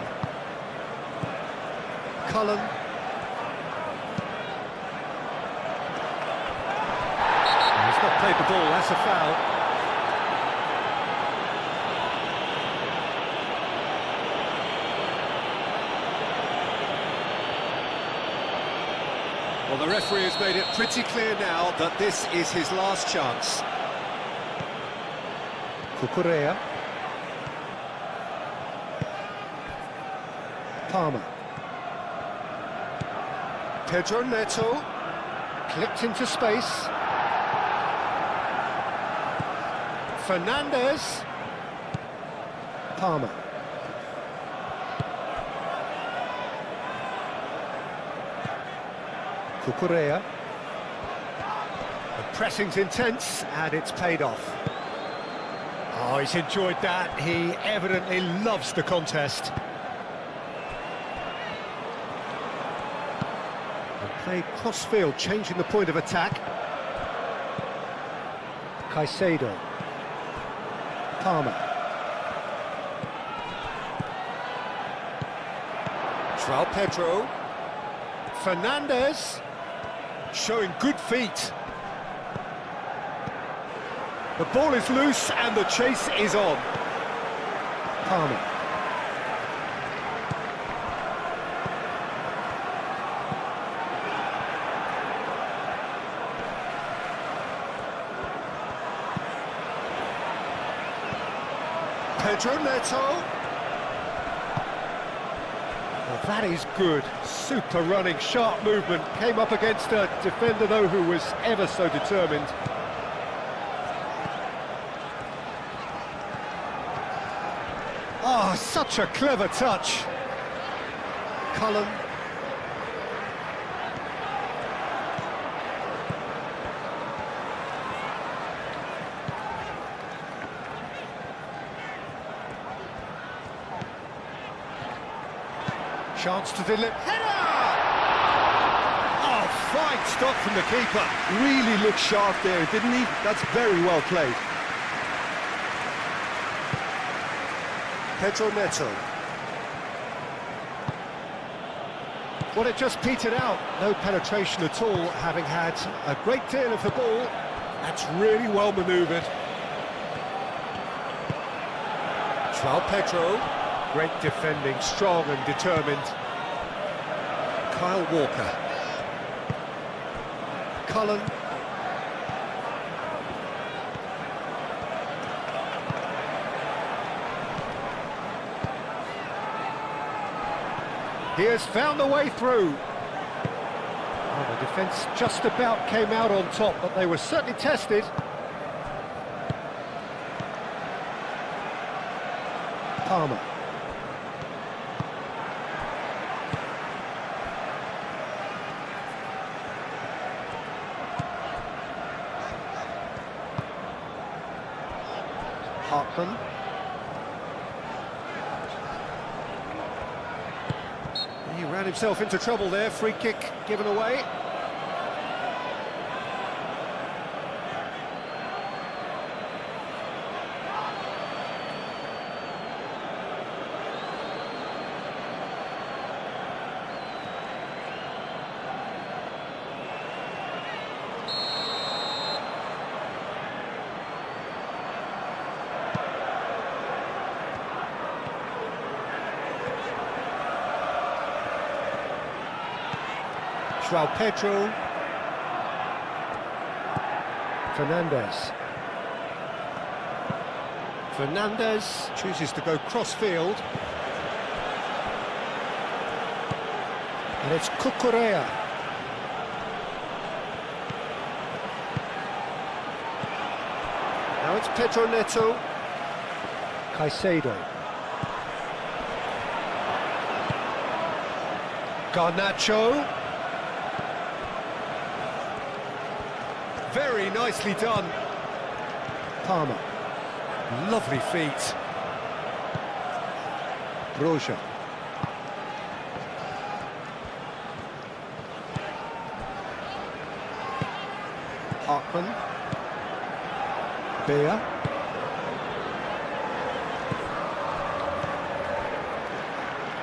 Cullen. He's not played the ball, that's a foul. Well, the referee has made it pretty clear now that this is his last chance. Cucurella. Pedro Neto, clipped into space. Fernandez. Palmer. Cucurella. The pressing's intense, and it's paid off. Oh, he's enjoyed that. He evidently loves the contest. And played cross-field, changing the point of attack. Caicedo. Palmer. João Pedro. Fernandez. Showing good feet. The ball is loose and the chase is on. Palmer. Pedro Neto. Well, that is good. Super running, sharp movement. Came up against a defender, though, who was ever so determined. Oh, such a clever touch. Cullen. Chance to deliver. Header! Oh, fine stop from the keeper. Really looked sharp there, didn't he? That's very well played. Pedro Neto. Well, it just petered out. No penetration at all, having had a great deal of the ball. That's really well manoeuvred. João Pedro. Great defending, strong and determined. Kyle Walker. Cullen. He has found the way through. Oh, the defence just about came out on top, but they were certainly tested. Palmer. Hartman. He ran himself into trouble there, free kick given away. João Pedro. Fernandez. Fernandez chooses to go cross-field. And it's Cucurella. Now it's Pedro Neto. Caicedo. Garnacho. Very nicely done. Palmer. Lovely feet. Broja. Hartman. Beer.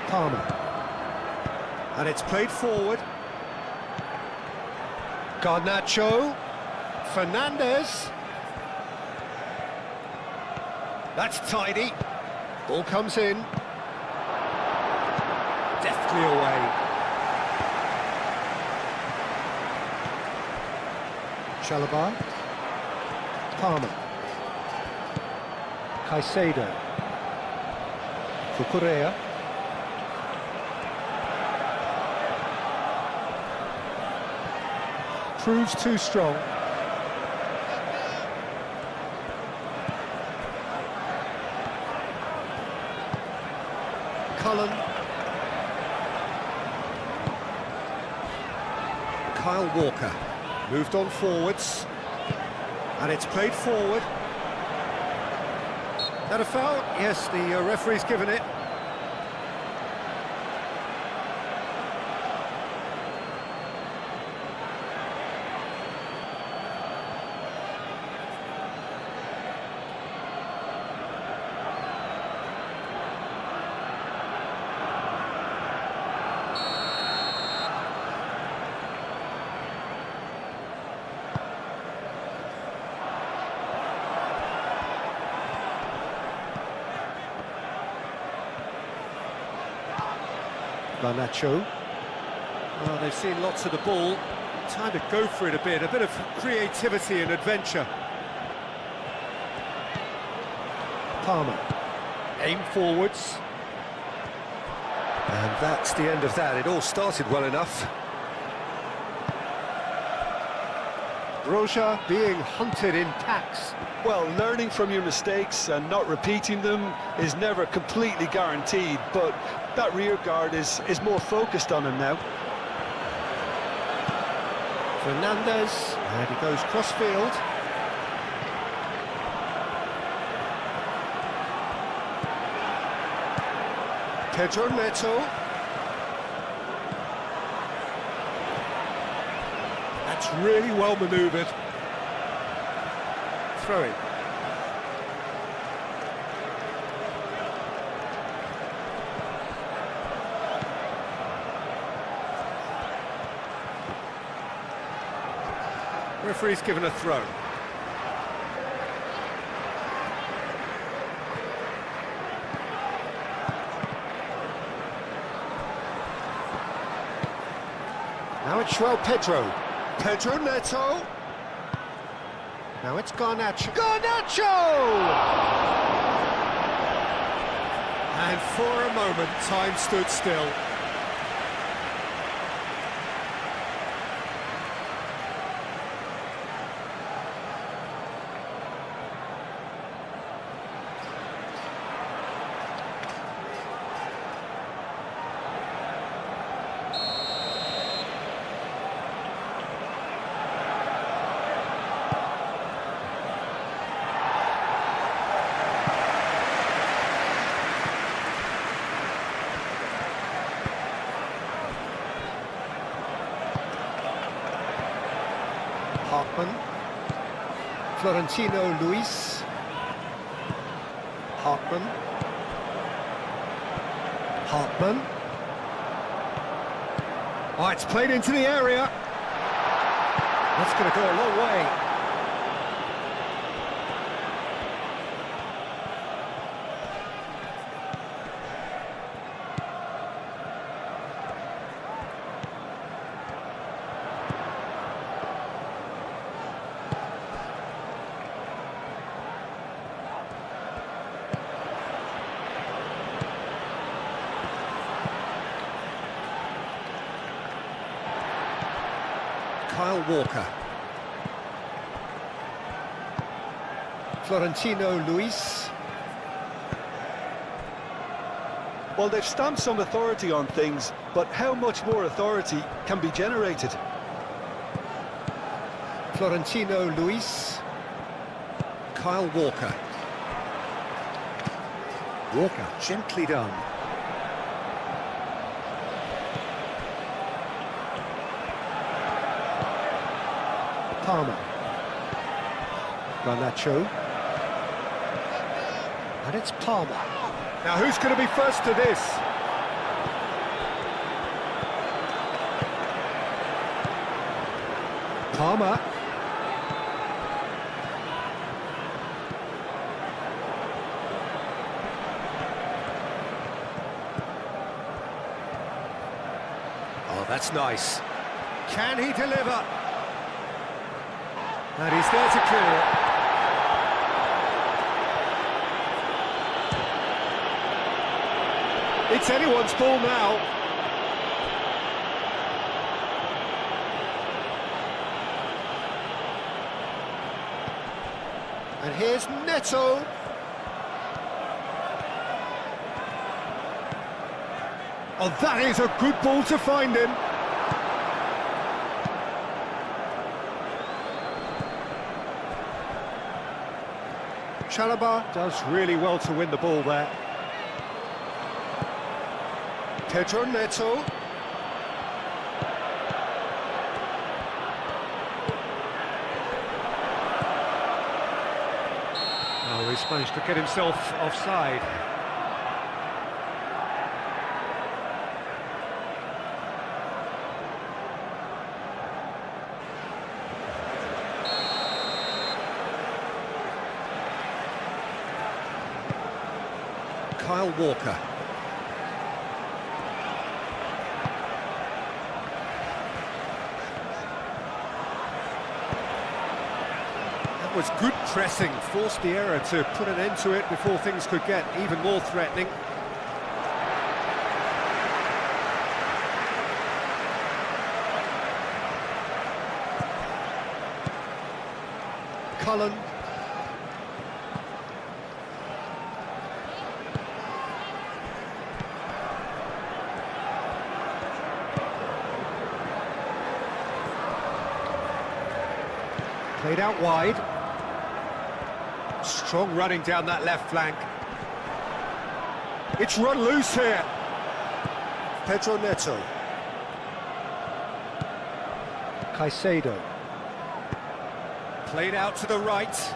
Palmer. And it's played forward. Garnacho. Fernandez. That's tidy. Ball comes in. Deftly away. Chalobah. Palmer. Caicedo. Cucurella. proves too strong. Cullen. Kyle Walker. Moved on forwards. And it's played forward. That a foul? Yes, the referee's given it. Garnacho. Well, they've seen lots of the ball. Time to go for it a bit of creativity and adventure. Palmer. Aim forwards. And that's the end of that. It all started well enough. Broja being hunted in packs. Well, learning from your mistakes and not repeating them is never completely guaranteed, but that rear guard is more focused on him now. Fernandez, and he goes cross-field. Pedro Neto. That's really well manoeuvred. Throw it. Referee's given a throw. Now it's Pedro. Pedro Neto. Now it's Garnacho. Garnacho! And for a moment, time stood still. Hartman, Florentino Luis, Hartman, oh, it's played into the area. That's going to go a long way. Kyle Walker. Florentino Luis. Well, they've stamped some authority on things, but how much more authority can be generated? Florentino Luis. Kyle Walker. Walker, gently done. Palmer. Garnacho. And it's Palmer. Now who's going to be first to this? Palmer. Oh, that's nice. Can he deliver? And he's there to clear it. It's anyone's ball now. And here's Neto. Oh, that is a good ball to find him. Chalobah does really well to win the ball there. Pedro Neto. Oh, he's managed to get himself offside. Kyle Walker. That was good pressing, forced the error to put an end to it before things could get even more threatening. Cullen. Played out wide. Strong running down that left flank. It's run loose here. Pedro Neto. Caicedo. Played out to the right.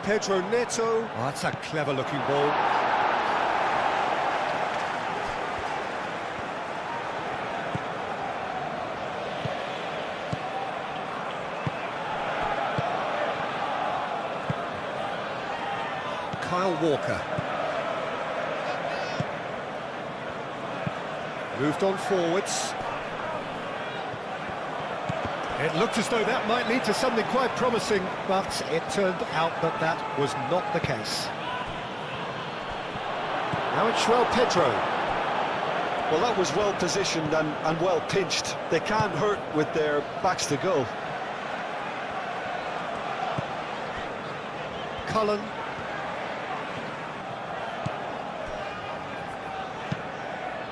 Pedro Neto. Oh, that's a clever looking ball. Kyle Walker. Moved on forwards. It looked as though that might lead to something quite promising, but it turned out that that was not the case. Now it's João Pedro. Well, that was well positioned and well pinched. They can't hurt with their backs to goal. Cullen.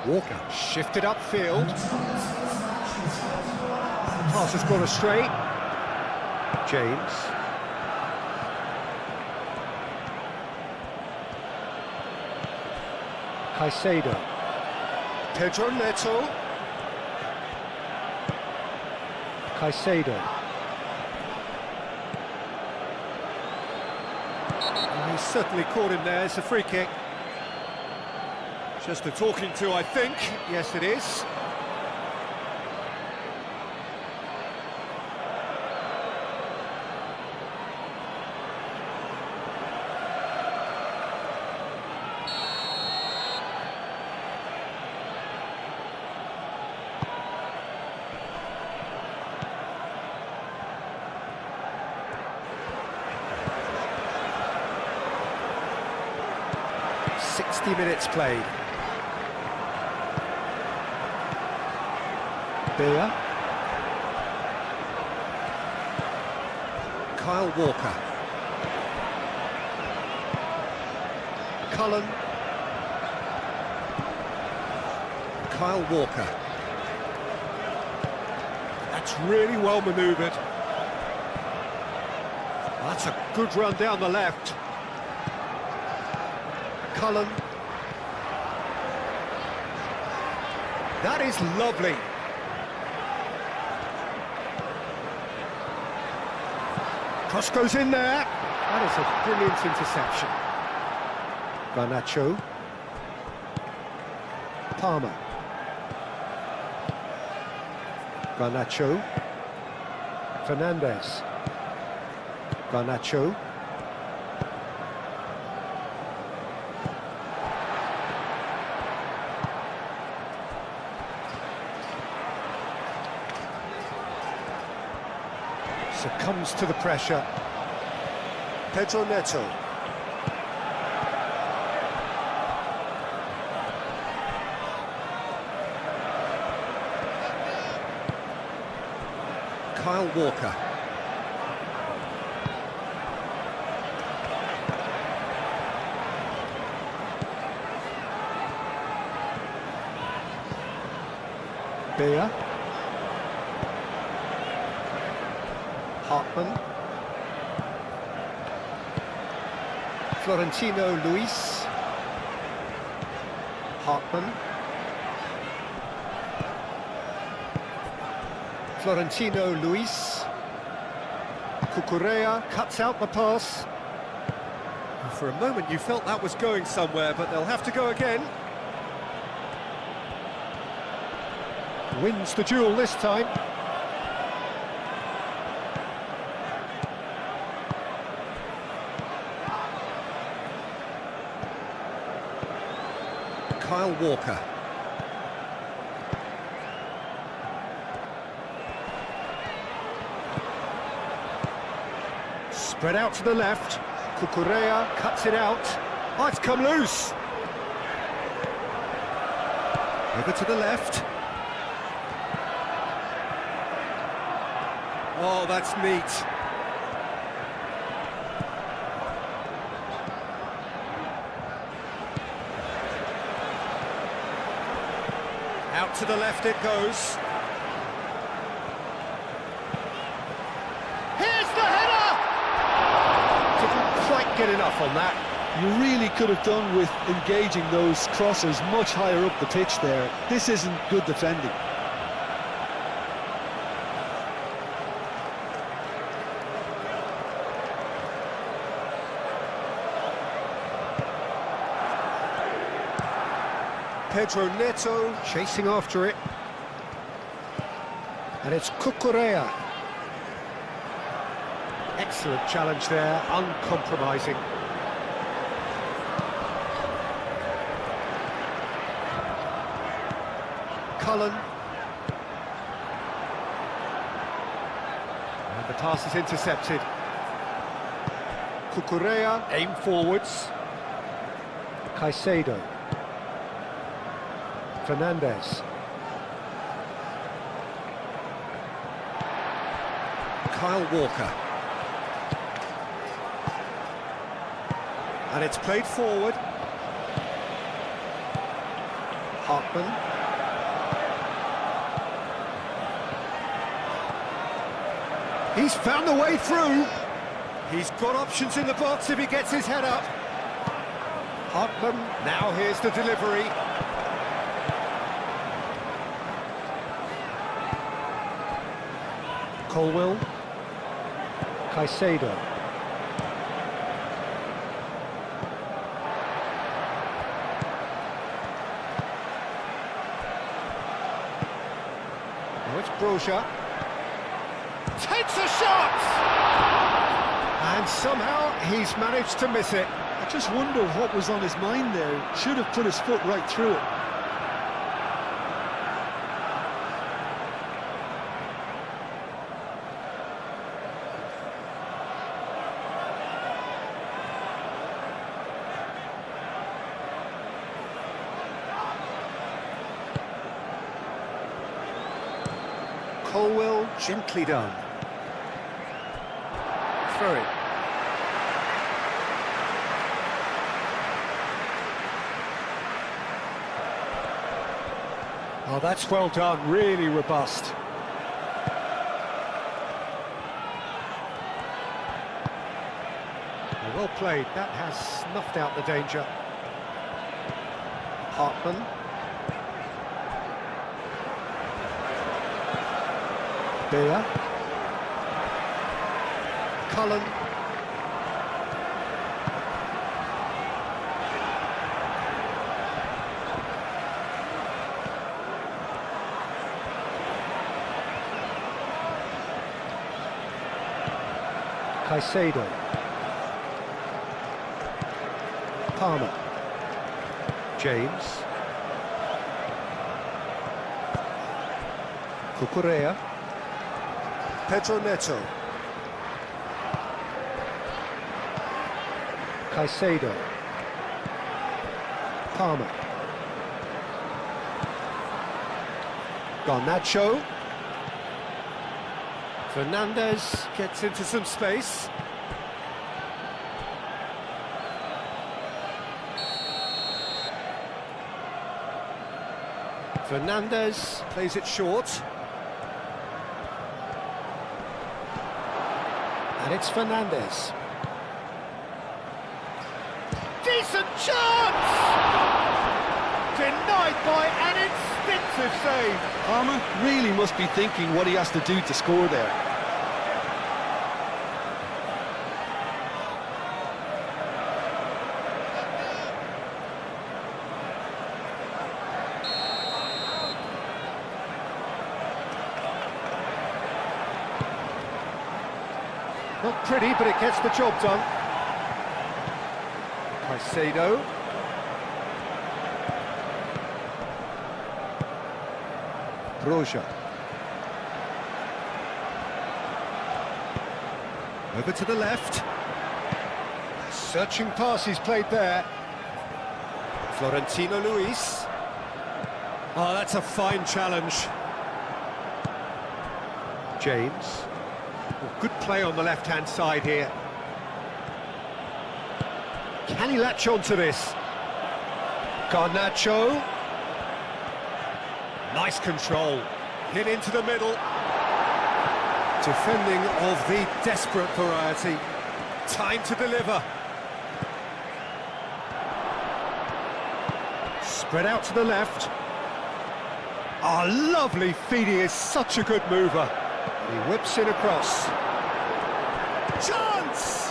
Walker shifted upfield. Pass has gone astray. James. Caicedo. Pedro Neto. Caicedo. Oh, he's certainly caught him there. It's a free kick. Just a talking to, I think. Yes, it is. Minutes played. Beer. Kyle Walker. Cullen. Kyle Walker. That's really well manoeuvred. That's a good run down the left. Cullen. That is lovely. Cross goes in there. That is a brilliant interception. Garnacho. Palmer. Garnacho. Fernandez. Garnacho. Succumbs to the pressure. Pedro Neto. Kyle Walker. Beer. Hartman. Florentino Luis. Hartman. Florentino Luis. Cucurella cuts out the pass. And for a moment you felt that was going somewhere, but they'll have to go again. Wins the duel this time. Kyle Walker. Spread out to the left. Cucurella cuts it out. Oh, it's come loose. Over to the left. Oh, that's neat. Out to the left it goes. Here's the header! Didn't quite get enough on that. You really could have done with engaging those crossers much higher up the pitch there. This isn't good defending. Pedro Neto chasing after it. And it's Cucurella. Excellent challenge there, uncompromising. Cullen. And the pass is intercepted. Cucurella, aim forwards. Caicedo. Fernandez. Kyle Walker. And it's played forward. Hartman. He's found the way through. He's got options in the box if he gets his head up. Hartman, now here's the delivery. Colwell. Caicedo. Now it's Broja. Takes a shot! And somehow he's managed to miss it. I just wonder what was on his mind there. Should have put his foot right through it. Colwell, gently done. Throw it. Oh, that's well done, really robust. Well played, that has snuffed out the danger. Hartman. Beer. Cullen. Caicedo. Palmer. James. Cucurella. Pedro Neto. Caicedo. Palmer. Garnacho. Fernandez gets into some space. Fernandez plays it short. And it's Fernandez. Decent chance! Denied by an instinctive save. Palmer really must be thinking what he has to do to score there. Not pretty, but it gets the job done. Caicedo. Broja. Over to the left. Searching pass he's played there. Florentino Luis. Oh, that's a fine challenge. James. Well, good play on the left-hand side here. Can he latch on to this? Garnacho. Nice control. Hit into the middle. Defending of the desperate variety. Time to deliver. Spread out to the left. Oh, lovely feed. He is such a good mover. He whips it across. Chance!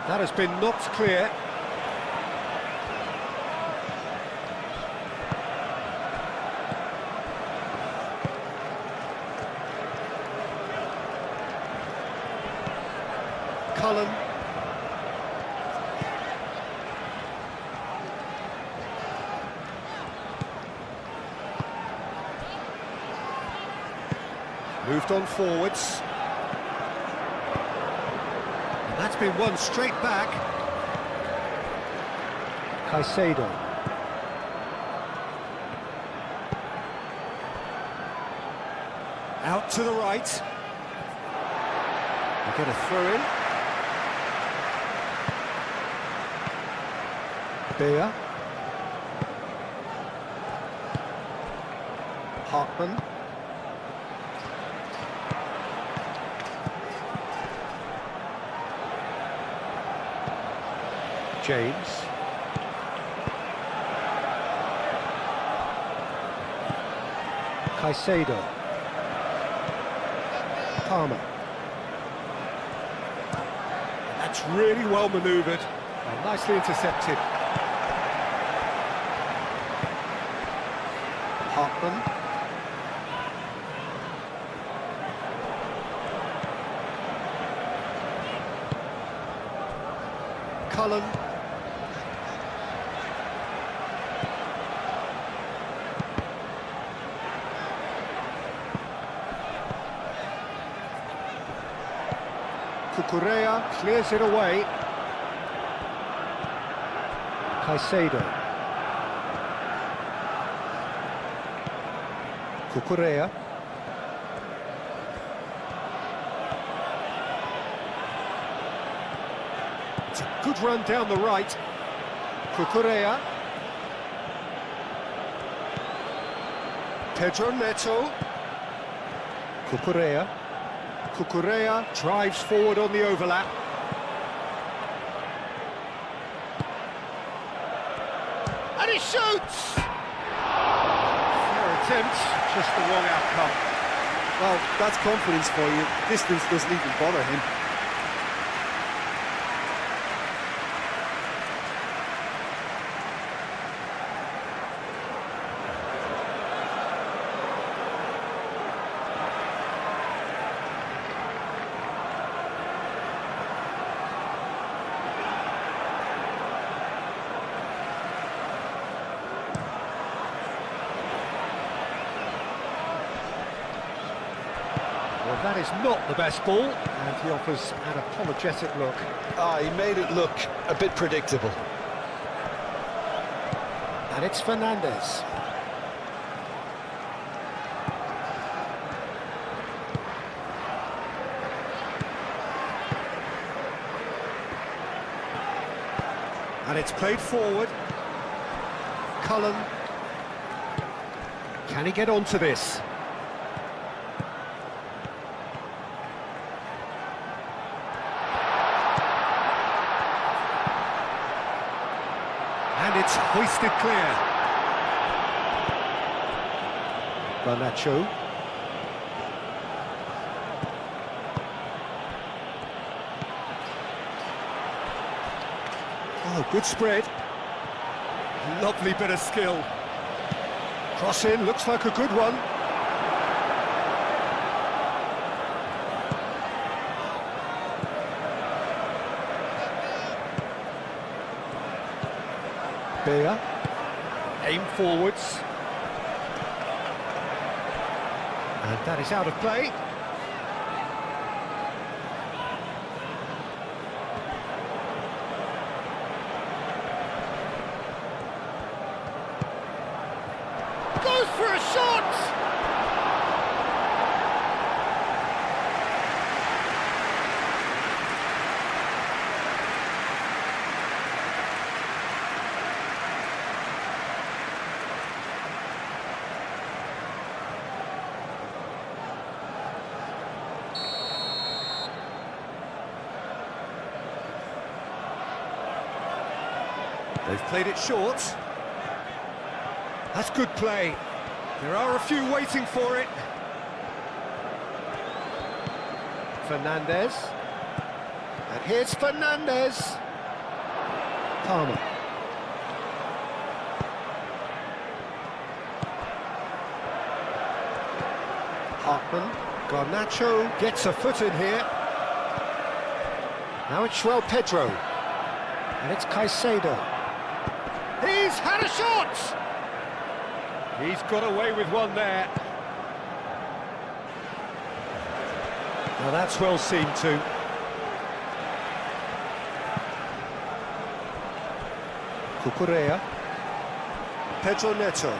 That has been knocked clear. Cullen. Moved on forwards. That's been won straight back. Caicedo. Out to the right. We get a throw in. Beer. Hartman. James. Caicedo. Palmer. That's really well manoeuvred and nicely intercepted. Hartman. Cullen. Cucurella clears it away. Caicedo. Cucurella. It's a good run down the right. Cucurella. Pedro Neto. Cucurella. Cucurella drives forward on the overlap. And he shoots! Fair attempt, just the wrong outcome. Well, that's confidence for you. Distance doesn't even bother him. Well, that is not the best ball, and he offers an apologetic look. He made it look a bit predictable. And it's Fernandez. And it's played forward. Cullen. Can he get onto this? And it's hoisted clear. Garnacho. Oh, good spread. Lovely bit of skill. Cross in, looks like a good one. Bear. Aim forwards. And that is out of play. Goes for a shot! They've played it short. That's good play. There are a few waiting for it. Fernandez. And here's Fernandez. Palmer. Hartman. Garnacho gets a foot in here. Now it's Pedro. And it's Caicedo. He's had a shot! He's got away with one there. Now that's well seen too. Cucurella. Pedro Neto.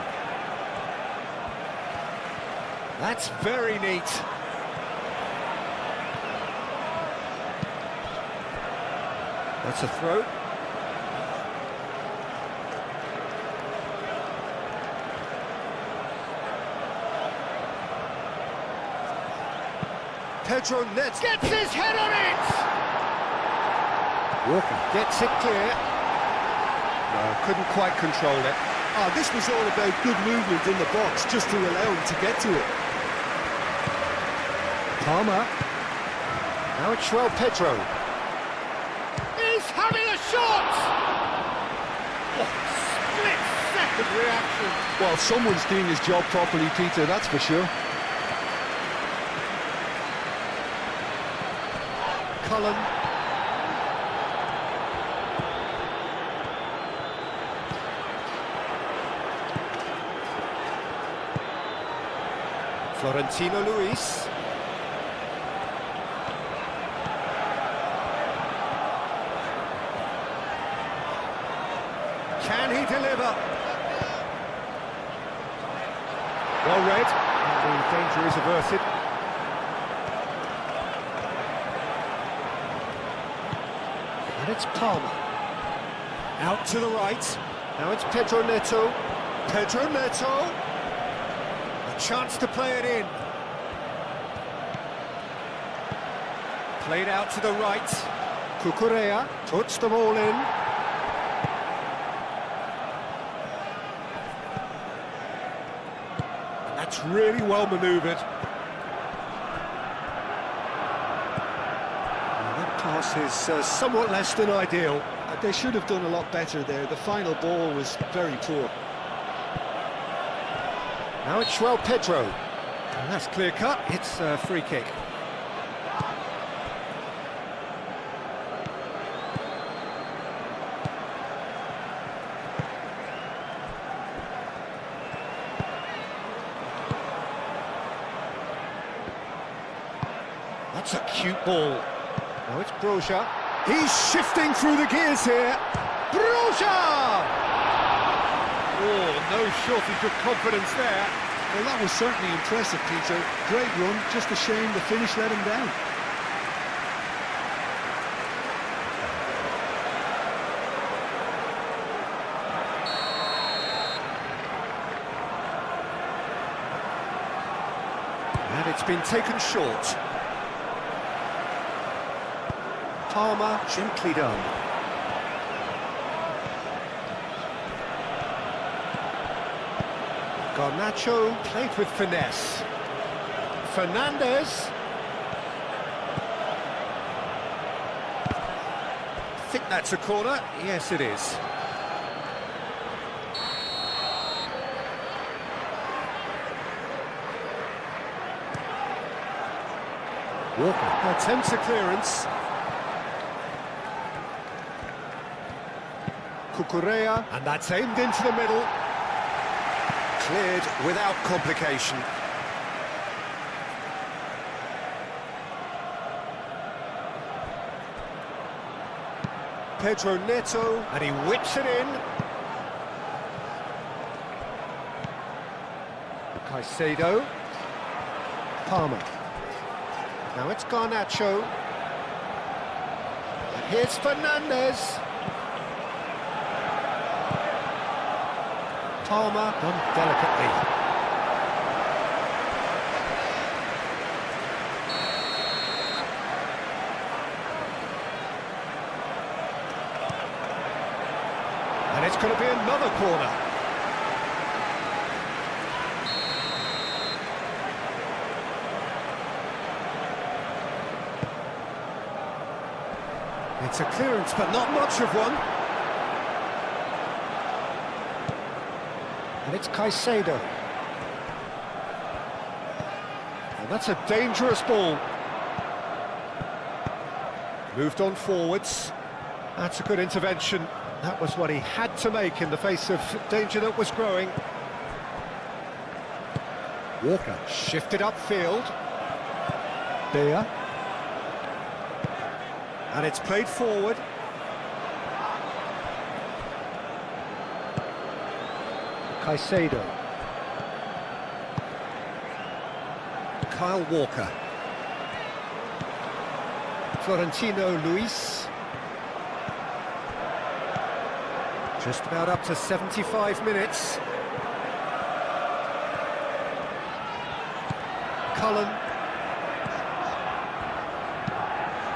That's very neat. That's a throw. Pedro Neto gets his head on it! Walker gets it clear. No, couldn't quite control it. This was all about good movement in the box, just to allow him to get to it. Palmer. Now it's Pedro. He's having a shot! What split-second reaction. Well, someone's doing his job properly, Peter, that's for sure. Cullen. Florentino Luis. Can he deliver? Well read. The danger is averted. And it's Palmer. Out to the right. Now it's Pedro Neto. Pedro Neto. A chance to play it in. Played out to the right. Cucurella puts them all in. And that's really well manoeuvred. Pass is somewhat less than ideal. They should have done a lot better there. The final ball was very poor. Now it's Pedro. And that's clear cut. It's a free kick. That's a cute ball. Now it's Broja. He's shifting through the gears here. Broja! Oh, no shortage of confidence there. Well, that was certainly impressive, Peter. Great run, just a shame the finish let him down. And it's been taken short. Palmer, gently done. Garnacho played with finesse. Fernandez. I think that's a corner. Yes, it is. Walker attempts a clearance. Cucurella, and that's aimed into the middle. Cleared without complication. Pedro Neto, and he whips it in. Caicedo. Palmer. Now it's Garnacho. And here's Fernandez. Palmer done delicately. And it's going to be another corner. It's a clearance, but not much of one. And it's Caicedo. And that's a dangerous ball. Moved on forwards. That's a good intervention. That was what he had to make in the face of danger that was growing. Walker shifted upfield. There. And it's played forward. Caicedo. Kyle Walker. Florentino Luis. Just about up to 75 minutes. Cullen.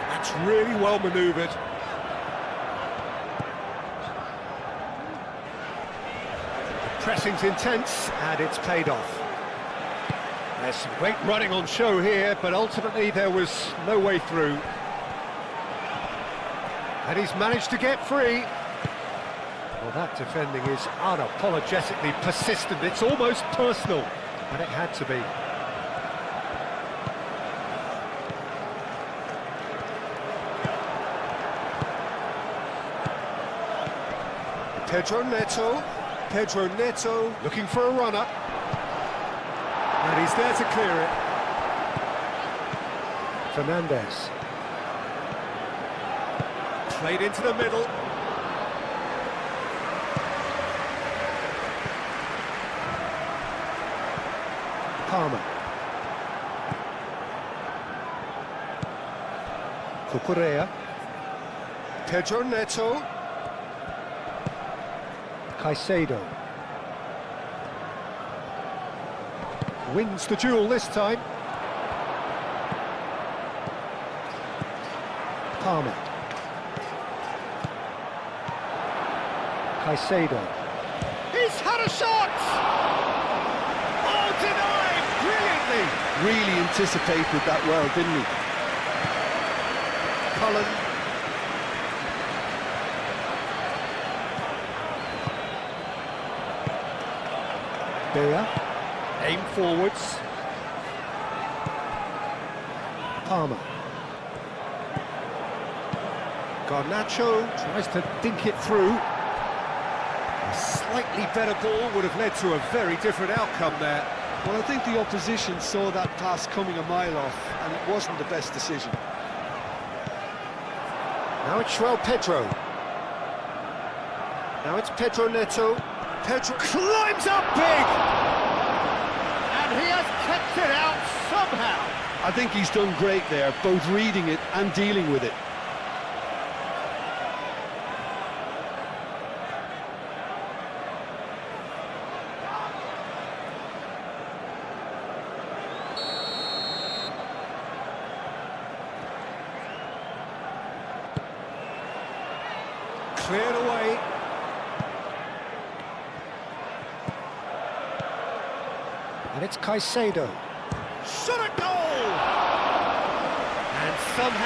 That's really well manoeuvred. Pressing's intense, and it's paid off. There's some great running on show here, but ultimately there was no way through. And he's managed to get free. Well, that defending is unapologetically persistent. It's almost personal, and it had to be. Pedro Neto. Pedro Neto looking for a runner. And he's there to clear it. Fernandez. Played into the middle. Palmer. Cucurella. Pedro Neto. Caicedo. Wins the duel this time. Palmer. Caicedo. He's had a shot! Oh, denied! Brilliantly! Really anticipated that well, didn't he? Cullen. There. Aim forwards. Palmer. Garnacho tries to dink it through. A slightly better ball would have led to a very different outcome there. Well, I think the opposition saw that pass coming a mile off, and it wasn't the best decision. Now it's João Pedro. Now it's Pedro Neto. Pedro climbs up big! And he has kept it out somehow. I think he's done great there, both reading it and dealing with it. Cleared away. And it's Caicedo. Shot a goal! And somehow...